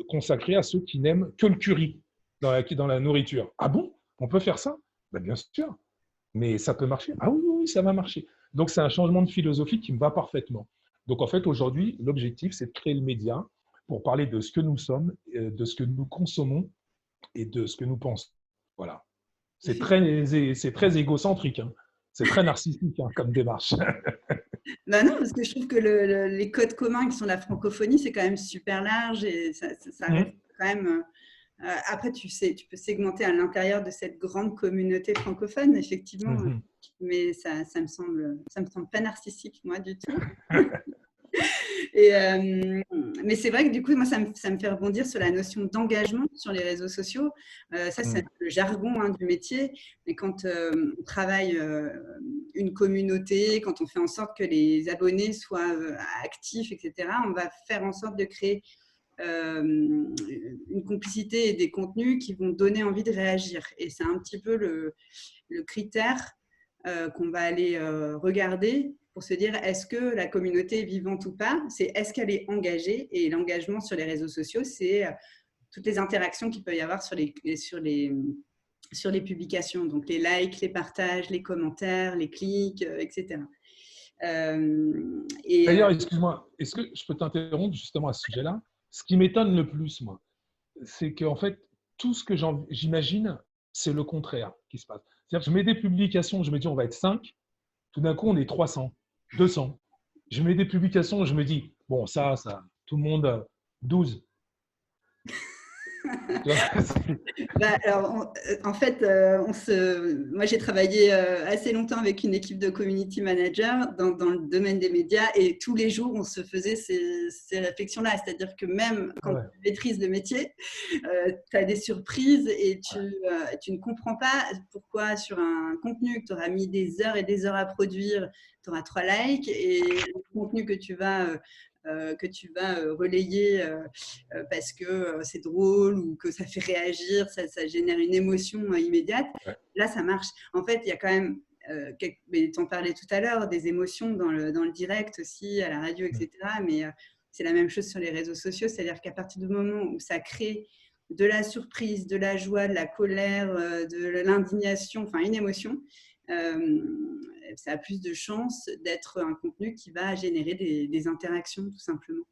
consacré à ceux qui n'aiment que le curry dans la nourriture. Ah bon? On peut faire ça? Bien sûr. Mais ça peut marcher? Ah oui, oui, ça va marcher. Donc, c'est un changement de philosophie qui me va parfaitement. Donc, en fait, aujourd'hui, l'objectif, c'est de créer le média pour parler de ce que nous sommes, de ce que nous consommons et de ce que nous pensons. Voilà. C'est très égocentrique. Hein. C'est très narcissique comme démarche. Ben non, parce que je trouve que les codes communs qui sont la francophonie, c'est quand même super large et ça reste quand même. Après, tu peux segmenter à l'intérieur de cette grande communauté francophone, effectivement, mais ça me semble pas narcissique, moi, du tout. Mais c'est vrai que du coup, moi, ça me fait rebondir sur la notion d'engagement sur les réseaux sociaux. Ça, c'est le jargon du métier. Mais quand on travaille une communauté, quand on fait en sorte que les abonnés soient actifs, etc., on va faire en sorte de créer une complicité et des contenus qui vont donner envie de réagir. Et c'est un petit peu le critère qu'on va aller regarder pour se dire est-ce que la communauté est vivante ou pas, c'est est-ce qu'elle est engagée. Et l'engagement sur les réseaux sociaux, c'est toutes les interactions qu'il peut y avoir sur les publications, donc les likes, les partages, les commentaires, les clics, etc. D'ailleurs, excuse-moi, est-ce que je peux t'interrompre justement à ce sujet-là? Ce qui m'étonne le plus, moi, c'est qu'en fait, tout ce que j'imagine, c'est le contraire qui se passe. C'est-à-dire que je mets des publications, je me dis on va être 5, tout d'un coup on est 300, 200. Je mets des publications, je me dis bon, ça, tout le monde, 12. Alors, en fait, moi j'ai travaillé assez longtemps avec une équipe de community manager dans le domaine des médias et tous les jours on se faisait ces réflexions-là. C'est-à-dire que même quand tu maîtrises le métier, tu as des surprises et tu ne comprends pas pourquoi sur un contenu que tu auras mis des heures et des heures à produire, tu auras 3 likes et le contenu que tu vas relayer parce que c'est drôle ou que ça fait réagir, ça génère une émotion immédiate. Là, ça marche. En fait, il y a quand même, tu en parlais tout à l'heure, des émotions dans le direct aussi, à la radio, etc. Mais c'est la même chose sur les réseaux sociaux. C'est-à-dire qu'à partir du moment où ça crée de la surprise, de la joie, de la colère, de l'indignation, enfin une émotion, ça a plus de chances d'être un contenu qui va générer des interactions, tout simplement.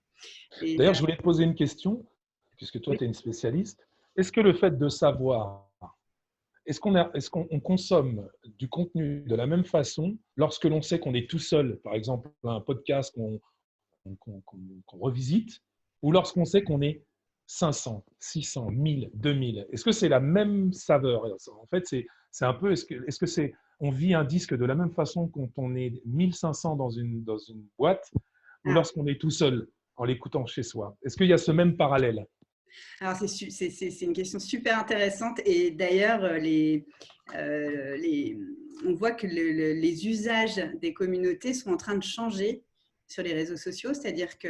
D'ailleurs, je voulais te poser une question, puisque toi, tu es une spécialiste. Est-ce que le fait de savoir, est-ce qu'on consomme du contenu de la même façon lorsque l'on sait qu'on est tout seul, par exemple un podcast qu'on revisite, ou lorsqu'on sait qu'on est 500, 600, 1000, 2000? Est-ce que c'est la même saveur? En fait, c'est un peu, est-ce que on vit un disque de la même façon quand on est 1500 dans une boîte ou Ah. lorsqu'on est tout seul en l'écoutant chez soi? Est-ce qu'il y a ce même parallèle? Alors, c'est une question super intéressante. Et d'ailleurs, on voit que les usages des communautés sont en train de changer sur les réseaux sociaux. C'est-à-dire que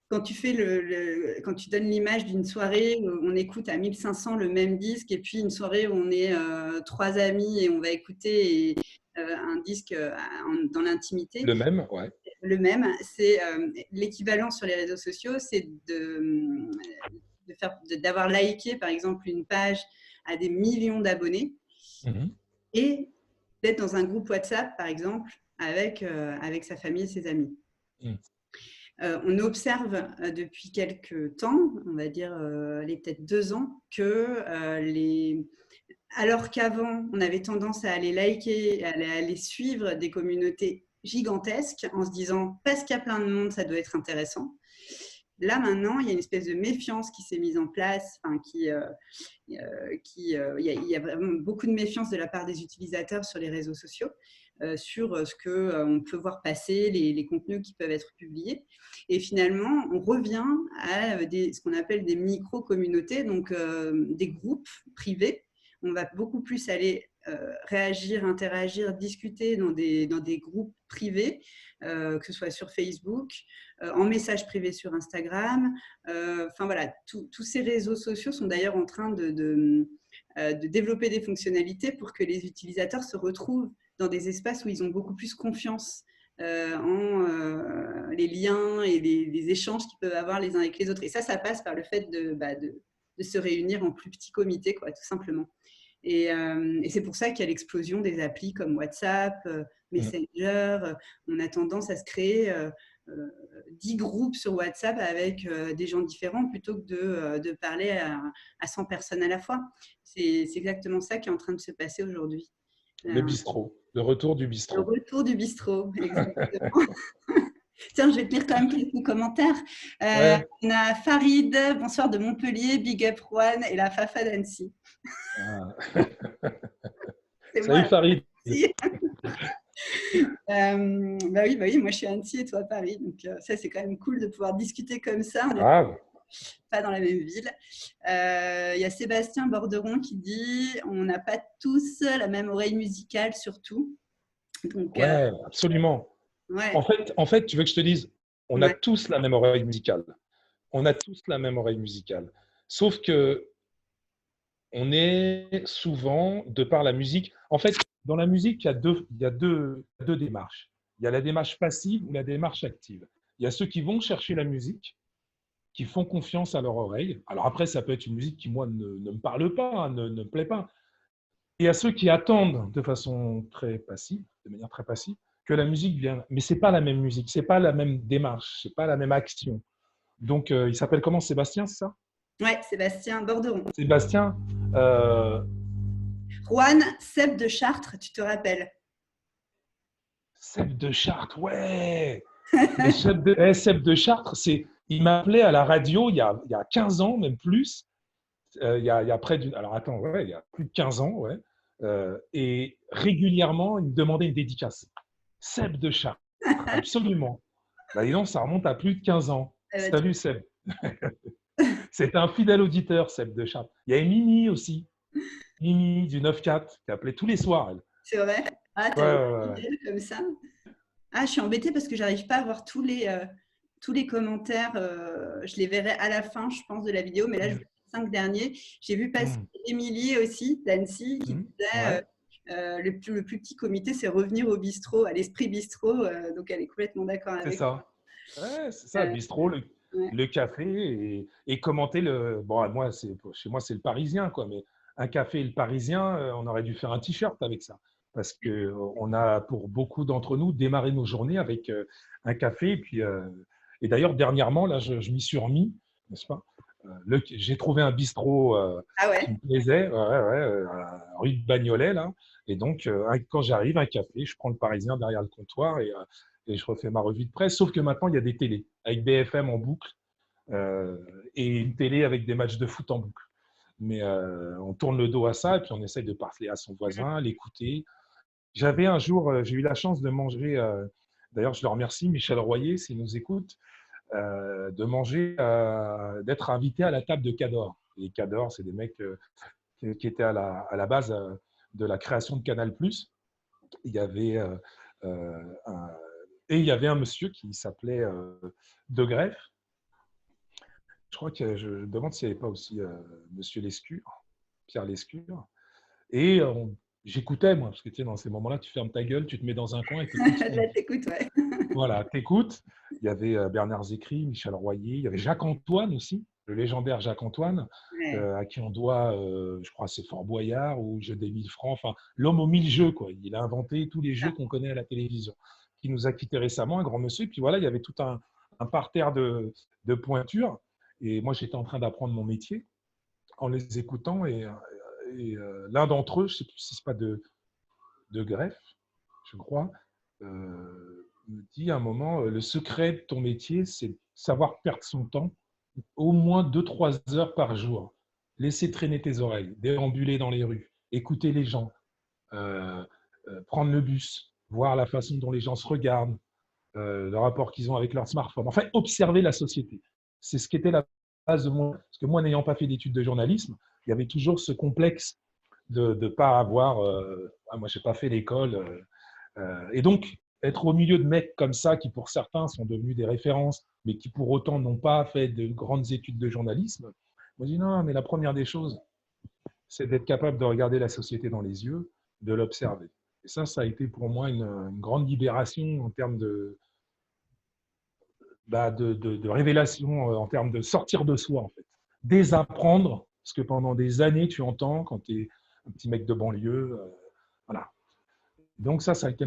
quand tu fais quand tu donnes l'image d'une soirée où on écoute à 1500 le même disque, et puis une soirée où on est trois amis et on va écouter un disque dans l'intimité, Le même, ouais. le même, c'est l'équivalent sur les réseaux sociaux, c'est d'avoir liké par exemple une page à des millions d'abonnés Mhm. et d'être dans un groupe WhatsApp par exemple avec sa famille et ses amis. Mhm. On observe depuis quelques temps, on va dire peut-être 2 ans, que alors qu'avant, on avait tendance à aller liker, à aller suivre des communautés gigantesques en se disant parce qu'il y a plein de monde, ça doit être intéressant. Là, maintenant, il y a une espèce de méfiance qui s'est mise en place, il y a vraiment beaucoup de méfiance de la part des utilisateurs sur les réseaux sociaux, sur ce qu'on peut voir passer, les contenus qui peuvent être publiés. Et finalement, on revient à ce qu'on appelle des micro-communautés, donc des groupes privés. On va beaucoup plus aller réagir, interagir, discuter dans des groupes privés, que ce soit sur Facebook, en message privé sur Instagram. Enfin voilà, tous ces réseaux sociaux sont d'ailleurs en train de développer des fonctionnalités pour que les utilisateurs se retrouvent dans des espaces où ils ont beaucoup plus confiance en les liens et les échanges qu'ils peuvent avoir les uns avec les autres. Et ça passe par le fait de se réunir en plus petits comités, quoi, tout simplement. Et c'est pour ça qu'il y a l'explosion des applis comme WhatsApp, Mhm. Messenger. On a tendance à se créer 10 groupes sur WhatsApp avec des gens différents plutôt que de parler à 100 personnes à la fois. C'est exactement ça qui est en train de se passer aujourd'hui. Le bistrot, le retour du Le bistrot. retour du bistrot, exactement. Tiens, je vais te lire quand même quelques commentaires. Ouais. On a Farid, bonsoir de Montpellier, Big Up Juan et la Fafa d'Annecy. Ah. C'est moi, Salut Farid. Annecy. Bah oui, moi je suis à Annecy et toi à Paris. Donc ça, c'est quand même cool de pouvoir discuter comme ça. On n'est Ah, pas dans la même ville. Il y a Sébastien Borderon qui dit on n'a pas tous la même oreille musicale, surtout. Donc, ouais, absolument. ouais, En fait, tu veux que je te dise, on a ouais, tous la même oreille musicale. On a tous la même oreille musicale. Sauf que on est souvent, de par la musique, en fait, dans la musique, il y a deux démarches. Il y a la démarche passive ou la démarche active. Il y a ceux qui vont chercher la musique, qui font confiance à leur oreille. Alors après, ça peut être une musique qui, moi, ne me parle pas, hein, ne me plaît pas. Et il y a ceux qui attendent de façon très passive, de manière très passive, que la musique vienne. Mais ce n'est pas la même musique, ce n'est pas la même démarche, ce n'est pas la même action. Donc, il s'appelle comment, Sébastien, c'est ça? ouais, Sébastien Borderon. Sébastien, euh, Juan, Seb de Chartres, tu te rappelles? Seb de Chartres, ouais. Mais Seb de Chartres, il m'appelait à la radio il y a 15 ans, même plus. Il y a près d'une. Alors attends, ouais, il y a plus de 15 ans, ouais. Et régulièrement, il me demandait une dédicace. Seb de Chartres, absolument. Bah, dis donc, ça remonte à plus de 15 ans. Salut Seb. C'est un fidèle auditeur, Seb de Chartres. Il y a Mimi aussi, Mimi du 9-4, qui appelait tous les soirs, elle. C'est vrai? Ah, Ouais, t'as des ouais, ouais. fidèles comme ça? Ah, je suis embêtée parce que j'arrive pas à voir tous les commentaires. Je les verrai à la fin, je pense, de la vidéo, mais là, je vois les 5 derniers. J'ai vu passer Mm. Émilie aussi, d'Annecy, qui Mm. disait Ouais, le plus petit comité, c'est revenir au bistrot, à l'esprit bistrot. Donc, elle est complètement d'accord c'est avec ça. Ouais, c'est ça, moi. bistrot, Ouais. le café et commenter le. Bon, moi, chez moi, c'est le Parisien, quoi, mais un café et le Parisien, on aurait dû faire un t-shirt avec ça. Parce qu'on a, pour beaucoup d'entre nous, démarré nos journées avec un café. Et d'ailleurs, dernièrement, là, je m'y suis remis, n'est-ce pas? J'ai trouvé un bistrot Ah qui ouais? me plaisait, rue de Bagnolet, là. Et donc, quand j'arrive, un café, je prends le Parisien derrière le comptoir et je refais ma revue de presse. Sauf que maintenant, il y a des télés avec BFM en boucle euh, et une télé avec des matchs de foot en boucle. Mais on tourne le dos à ça et puis on essaye de parler à son voisin, l'écouter. J'ai eu la chance de manger D'ailleurs, je le remercie, Michel Royer, s'il nous écoute, de manger, d'être invité à la table de Cador. Les Cador, c'est des mecs qui étaient à la base de la création de Canal+. Il y avait et il y avait un monsieur qui s'appelait De Greff. Je crois que je demande s'il n'y avait pas aussi monsieur Lescure, Pierre Lescure. Et j'écoutais, moi, parce que tu sais, dans ces moments-là, tu fermes ta gueule, tu te mets dans un coin et tu écoutes ce qu'on Là, dit. t'écoutes, ouais. Voilà, t'écoutes. Il y avait Bernard Zécry, Michel Royer, il y avait Jacques-Antoine aussi, le légendaire Jacques-Antoine, Ouais. à qui on doit, je crois, c'est Fort Boyard ou Jeu des 1000 francs, enfin, l'homme aux 1000 jeux, quoi. Il a inventé tous les jeux qu'on connaît à la télévision, qui nous a quittés récemment, un grand monsieur. Et puis voilà, il y avait tout un parterre de pointures. Et moi, j'étais en train d'apprendre mon métier en les écoutant. Et l'un d'entre eux, je ne sais plus si ce n'est pas de Greff, je crois, me dit à un moment, le secret de ton métier, c'est savoir perdre son temps au moins 2-3 heures par jour. Laisser traîner tes oreilles, déambuler dans les rues, écouter les gens, euh, prendre le bus, voir la façon dont les gens se regardent, le rapport qu'ils ont avec leur smartphone. Enfin, observer la société. C'est ce qui était la base de moi. Parce que moi, n'ayant pas fait d'études de journalisme, il y avait toujours ce complexe de ne pas avoir moi, je n'ai pas fait l'école. Et donc, être au milieu de mecs comme ça, qui pour certains sont devenus des références, mais qui pour autant n'ont pas fait de grandes études de journalisme, moi je dis non, mais la première des choses, c'est d'être capable de regarder la société dans les yeux, de l'observer. Et ça a été pour moi une grande libération en termes de révélation, en termes de sortir de soi, en fait. Désapprendre ce que pendant des années tu entends quand tu es un petit mec de banlieue. Voilà. Donc ça a été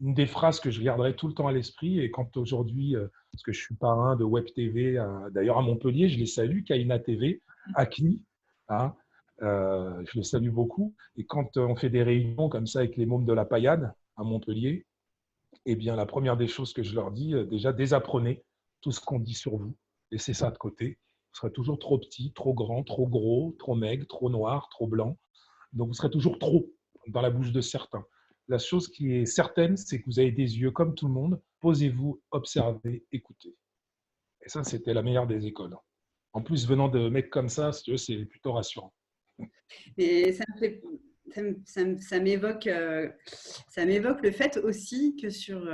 une des phrases que je garderai tout le temps à l'esprit. Et quand aujourd'hui, parce que je suis parrain de Web TV, d'ailleurs à Montpellier, je les salue, Kaina TV, ACNI, hein, je les salue beaucoup. Et quand on fait des réunions comme ça avec les mômes de la paillade à Montpellier, eh bien, la première des choses que je leur dis, déjà, désapprenez tout ce qu'on dit sur vous. Laissez ça de côté. Vous serez toujours trop petit, trop grand, trop gros, trop maigre, trop noir, trop blanc. Donc, vous serez toujours trop dans la bouche de certains. La chose qui est certaine, c'est que vous avez des yeux comme tout le monde. Posez-vous, observez, écoutez. Et ça, c'était la meilleure des écoles. En plus, venant de mecs comme ça, si tu veux, c'est plutôt rassurant. Et ça me fait, ça m'évoque le fait aussi que sur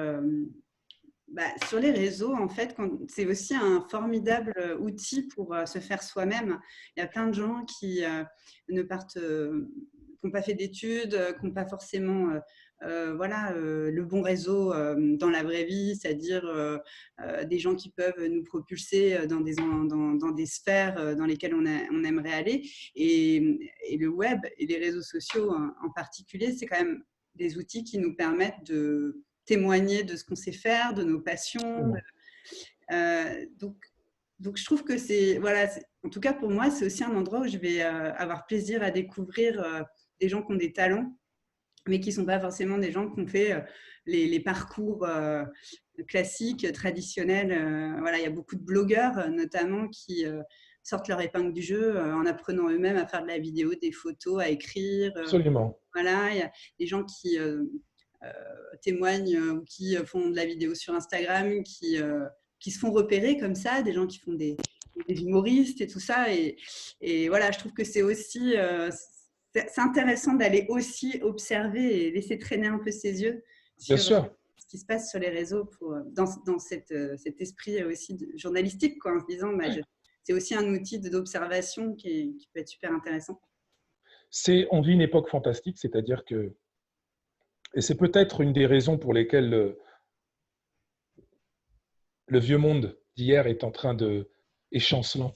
les réseaux, en fait, c'est aussi un formidable outil pour se faire soi-même. Il y a plein de gens qui ne partent, qui n'ont pas fait d'études, qui n'ont pas forcément le bon réseau dans la vraie vie, c'est-à-dire des gens qui peuvent nous propulser dans des sphères dans lesquelles on aimerait aller. Et le web et les réseaux sociaux en particulier, c'est quand même des outils qui nous permettent de témoigner de ce qu'on sait faire, de nos passions. Donc, je trouve que en tout cas pour moi, c'est aussi un endroit où je vais avoir plaisir à découvrir des gens qui ont des talents, mais qui ne sont pas forcément des gens qui ont fait les parcours classiques, traditionnels. Il y a beaucoup de blogueurs, notamment, qui sortent leur épingle du jeu en apprenant eux-mêmes à faire de la vidéo, des photos, à écrire. Absolument. Il y a des gens qui témoignent ou qui font de la vidéo sur Instagram, qui se font repérer comme ça, des gens qui font des humoristes et tout ça. Et voilà, je trouve que c'est aussi c'est intéressant d'aller aussi observer et laisser traîner un peu ses yeux Bien sur sûr. ce qui se passe sur les réseaux dans cet esprit aussi journalistique, quoi, en se disant c'est aussi un outil d'observation qui peut être super intéressant. On vit une époque fantastique, c'est-à-dire que, et c'est peut-être une des raisons pour lesquelles le vieux monde d'hier est en train est chancelant.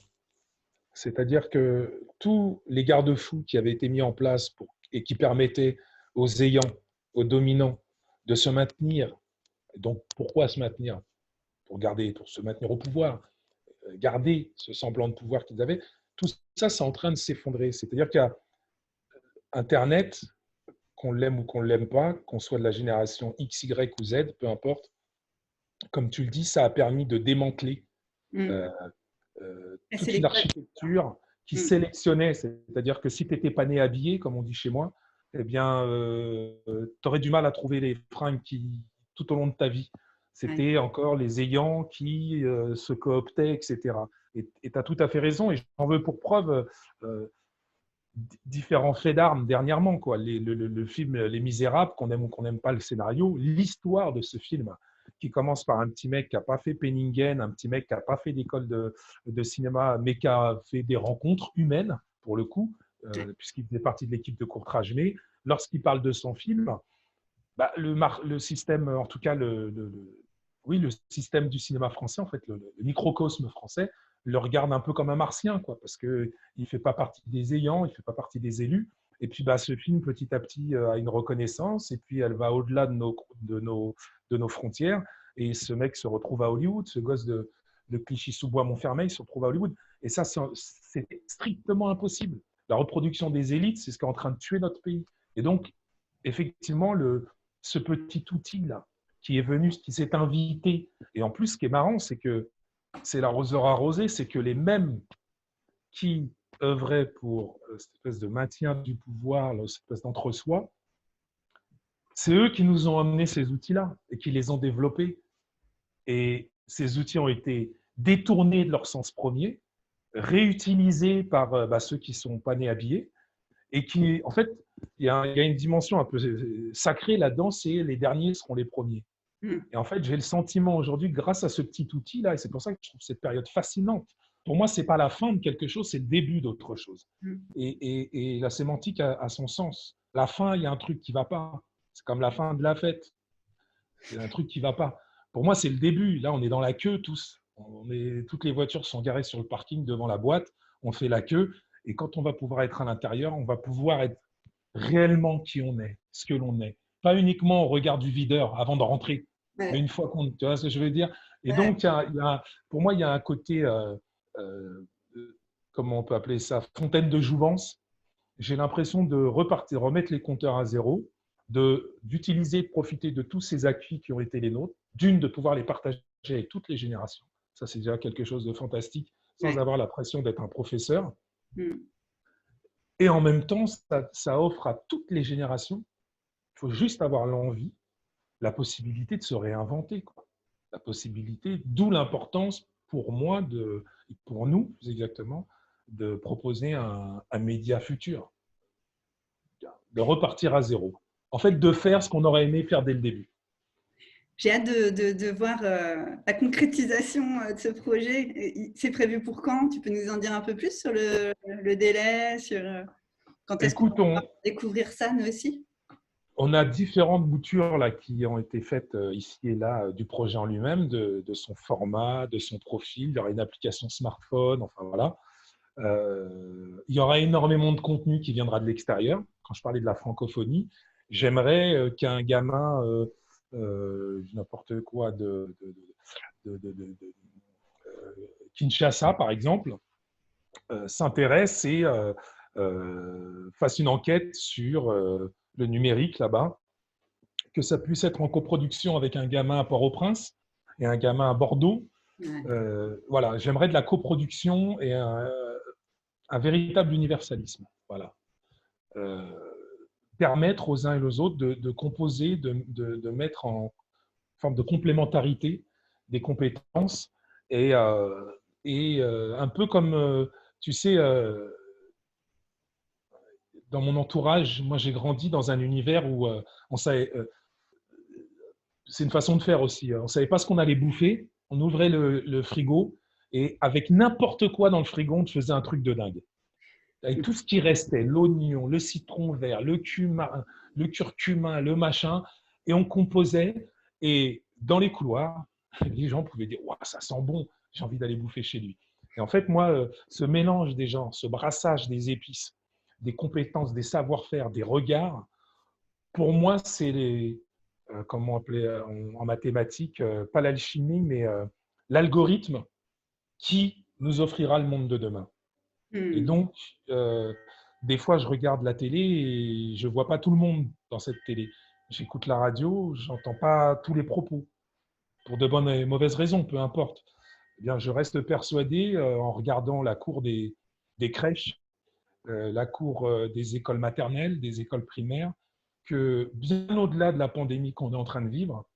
C'est-à-dire que tous les garde-fous qui avaient été mis en place et qui permettaient aux ayants, aux dominants, de se maintenir. Donc, pourquoi se maintenir? Pour se maintenir au pouvoir, garder ce semblant de pouvoir qu'ils avaient. Tout ça, c'est en train de s'effondrer. C'est-à-dire qu'il y a Internet, qu'on l'aime ou qu'on ne l'aime pas, qu'on soit de la génération X, Y ou Z, peu importe, comme tu le dis, ça a permis de démanteler toute une architecture qui sélectionnait. C'est-à-dire que si tu n'étais pas né habillé, comme on dit chez moi, eh bien, tu aurais du mal à trouver les fringues qui tout au long de ta vie. C'était encore les ayants qui se cooptaient, etc. Et tu as tout à fait raison, et j'en veux pour preuve différents faits d'armes dernièrement, quoi. Le film Les Misérables, qu'on aime ou qu'on n'aime pas le scénario, l'histoire de ce film qui commence par un petit mec qui n'a pas fait Penningen, un petit mec qui n'a pas fait d'école de cinéma, mais qui a fait des rencontres humaines, pour le coup, puisqu'il faisait partie de l'équipe de courtrage. Mais lorsqu'il parle de son film, bah, le système, en tout cas, oui, le système du cinéma français, en fait, le microcosme français, le regarde un peu comme un martien, quoi, parce qu'il ne fait pas partie des ayants, il ne fait pas partie des élus. Et puis, bah, ce film, petit à petit, a une reconnaissance, et puis elle va au-delà de nos frontières. Et ce mec se retrouve à Hollywood, ce gosse de Clichy-sous-Bois-Montfermeil se retrouve à Hollywood. Et ça, c'est strictement impossible. La reproduction des élites, c'est ce qui est en train de tuer notre pays. Et donc, effectivement, ce petit outil-là, qui est venu, qui s'est invité. Et en plus, ce qui est marrant, c'est que c'est l'arroseur arrosé, c'est que les mêmes qui œuvraient pour cette espèce de maintien du pouvoir, cette espèce d'entre-soi, c'est eux qui nous ont amené ces outils-là et qui les ont développés. Et ces outils ont été détournés de leur sens premier, réutilisés par ceux qui ne sont pas nés habillés, et qui, en fait, il y a une dimension un peu sacrée là-dedans, c'est les derniers seront les premiers. Et en fait, j'ai le sentiment aujourd'hui, grâce à ce petit outil-là, et c'est pour ça que je trouve cette période fascinante, pour moi, ce n'est pas la fin de quelque chose, c'est le début d'autre chose. Et la sémantique a son sens. La fin, il y a un truc qui ne va pas. C'est comme la fin de la fête. C'est un truc qui ne va pas. Pour moi, c'est le début. Là, on est dans la queue tous. Toutes les voitures sont garées sur le parking devant la boîte. On fait la queue. Et quand on va pouvoir être à l'intérieur, on va pouvoir être réellement qui on est, ce que l'on est. Pas uniquement au regard du videur avant de rentrer. Mais une fois qu'on… Tu vois ce que je veux dire? Et donc, pour moi, il y a un côté, comment on peut appeler ça, fontaine de jouvence. J'ai l'impression de remettre les compteurs à zéro, d'utiliser, de profiter de tous ces acquis qui ont été les nôtres, de pouvoir les partager avec toutes les générations. Ça, c'est déjà quelque chose de fantastique, sans avoir la pression d'être un professeur. Et en même temps, ça offre à toutes les générations, il faut juste avoir l'envie, la possibilité de se réinventer, quoi. La possibilité, d'où l'importance pour moi, pour nous plus exactement, de proposer un média futur, de repartir à zéro. En fait, de faire ce qu'on aurait aimé faire dès le début. J'ai hâte de voir la concrétisation de ce projet. C'est prévu pour quand? Tu peux nous en dire un peu plus sur le délai, sur quand est-ce qu'on va découvrir ça, nous aussi? On a différentes boutures là, qui ont été faites ici et là du projet en lui-même, de son format, de son profil. Il y aura une application smartphone, enfin voilà. Il y aura énormément de contenu qui viendra de l'extérieur. Quand je parlais de la francophonie, j'aimerais qu'un gamin, n'importe quoi, de Kinshasa, par exemple, s'intéresse et fasse une enquête sur le numérique là-bas, que ça puisse être en coproduction avec un gamin à Port-au-Prince et un gamin à Bordeaux. Voilà, j'aimerais de la coproduction et un véritable universalisme. Voilà. Permettre aux uns et aux autres de composer, de mettre en forme de complémentarité des compétences et un peu comme, tu sais, dans mon entourage, moi j'ai grandi dans un univers où on savait, c'est une façon de faire aussi, on ne savait pas ce qu'on allait bouffer, on ouvrait le frigo et avec n'importe quoi dans le frigo, on faisait un truc de dingue. Avec tout ce qui restait, l'oignon, le citron vert, le cumin, le curcuma, le machin, et on composait. Et dans les couloirs, les gens pouvaient dire « ça sent bon, j'ai envie d'aller bouffer chez lui ». Et en fait, moi, ce mélange des gens, ce brassage des épices, des compétences, des savoir-faire, des regards, pour moi, c'est comment appeler en mathématiques, pas l'alchimie, mais l'algorithme qui nous offrira le monde de demain. Et donc, des fois, je regarde la télé et je ne vois pas tout le monde dans cette télé. J'écoute la radio, je n'entends pas tous les propos, pour de bonnes et mauvaises raisons, peu importe. Eh bien, je reste persuadé, en regardant la cour des crèches, la cour des écoles maternelles, des écoles primaires, que bien au-delà de la pandémie qu'on est en train de vivre,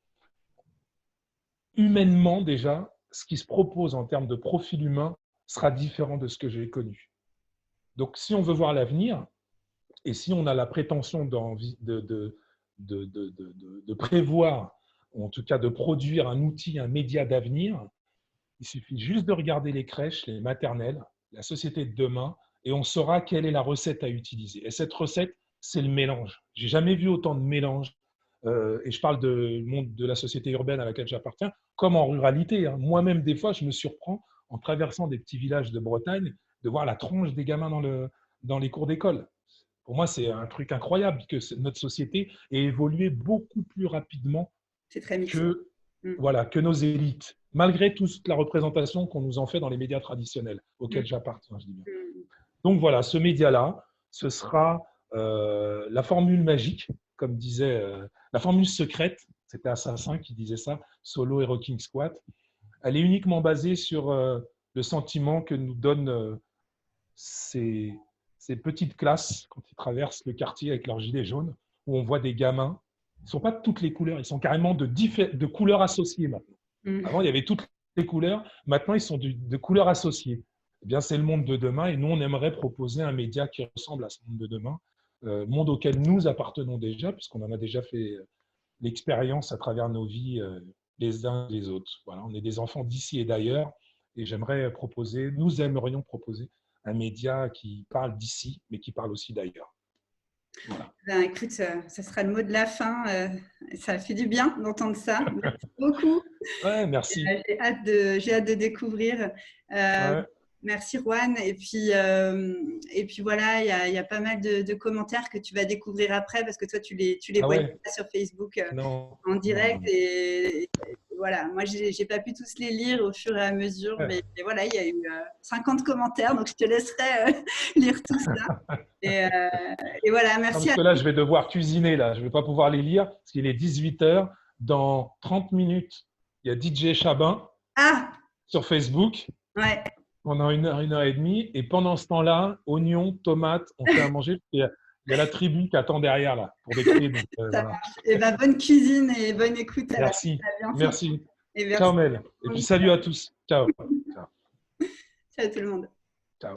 humainement déjà, ce qui se propose en termes de profil humain sera différent de ce que j'ai connu. Donc, si on veut voir l'avenir, et si on a la prétention de prévoir, ou en tout cas de produire un outil, un média d'avenir, il suffit juste de regarder les crèches, les maternelles, la société de demain, et on saura quelle est la recette à utiliser. Et cette recette, c'est le mélange. J'ai jamais vu autant de mélange. Et je parle de la société urbaine à laquelle j'appartiens, comme en ruralité. Hein. Moi-même, des fois, je me surprends, en traversant des petits villages de Bretagne, de voir la tronche des gamins dans les cours d'école. Pour moi, c'est un truc incroyable que notre société ait évolué beaucoup plus rapidement C'est très mixte. que, voilà, que nos élites, malgré toute la représentation qu'on nous en fait dans les médias traditionnels auxquels j'appartiens, je dis bien. Donc voilà, ce média-là, ce sera la formule magique, comme disait, la formule secrète, c'était Assassin qui disait ça, Solo et Rocking Squat. Elle est uniquement basée sur le sentiment que nous donnent ces petites classes quand ils traversent le quartier avec leurs gilets jaunes, où on voit des gamins. Ils ne sont pas de toutes les couleurs, ils sont carrément de couleurs associées maintenant. Avant, il y avait toutes les couleurs, maintenant, ils sont de couleurs associées. Eh bien, c'est le monde de demain et nous, on aimerait proposer un média qui ressemble à ce monde de demain, monde auquel nous appartenons déjà, puisqu'on en a déjà fait l'expérience à travers nos vies les uns et les autres. Voilà, on est des enfants d'ici et d'ailleurs et nous aimerions proposer un média qui parle d'ici, mais qui parle aussi d'ailleurs. Voilà. Ben, écoute, ça sera le mot de la fin. Ça fait du bien d'entendre ça. Merci beaucoup. Ouais, merci. J'ai hâte de découvrir. Ouais. Merci Juan. Et puis voilà, il y a pas mal de commentaires que tu vas découvrir après parce que toi, tu les vois sur Facebook en direct. Et voilà, moi, j'ai pas pu tous les lire au fur et à mesure. Mais voilà, il y a eu 50 commentaires, donc je te laisserai lire tout ça. Et voilà, merci. Parce que là, je vais devoir cuisiner. Là. Je ne vais pas pouvoir les lire parce qu'il est 18h. Dans 30 minutes, il y a DJ Chabin sur Facebook. Ouais. Pendant une heure et demie. Et pendant ce temps-là, oignons, tomates, on fait à manger. Il y a la tribu qui attend derrière là pour des clés. Donc, voilà. Et ben, bonne cuisine et bonne écoute. Merci. Merci. Et merci. Ciao Mel. Et puis salut à tous. Ciao. Ciao tout le monde. Ciao.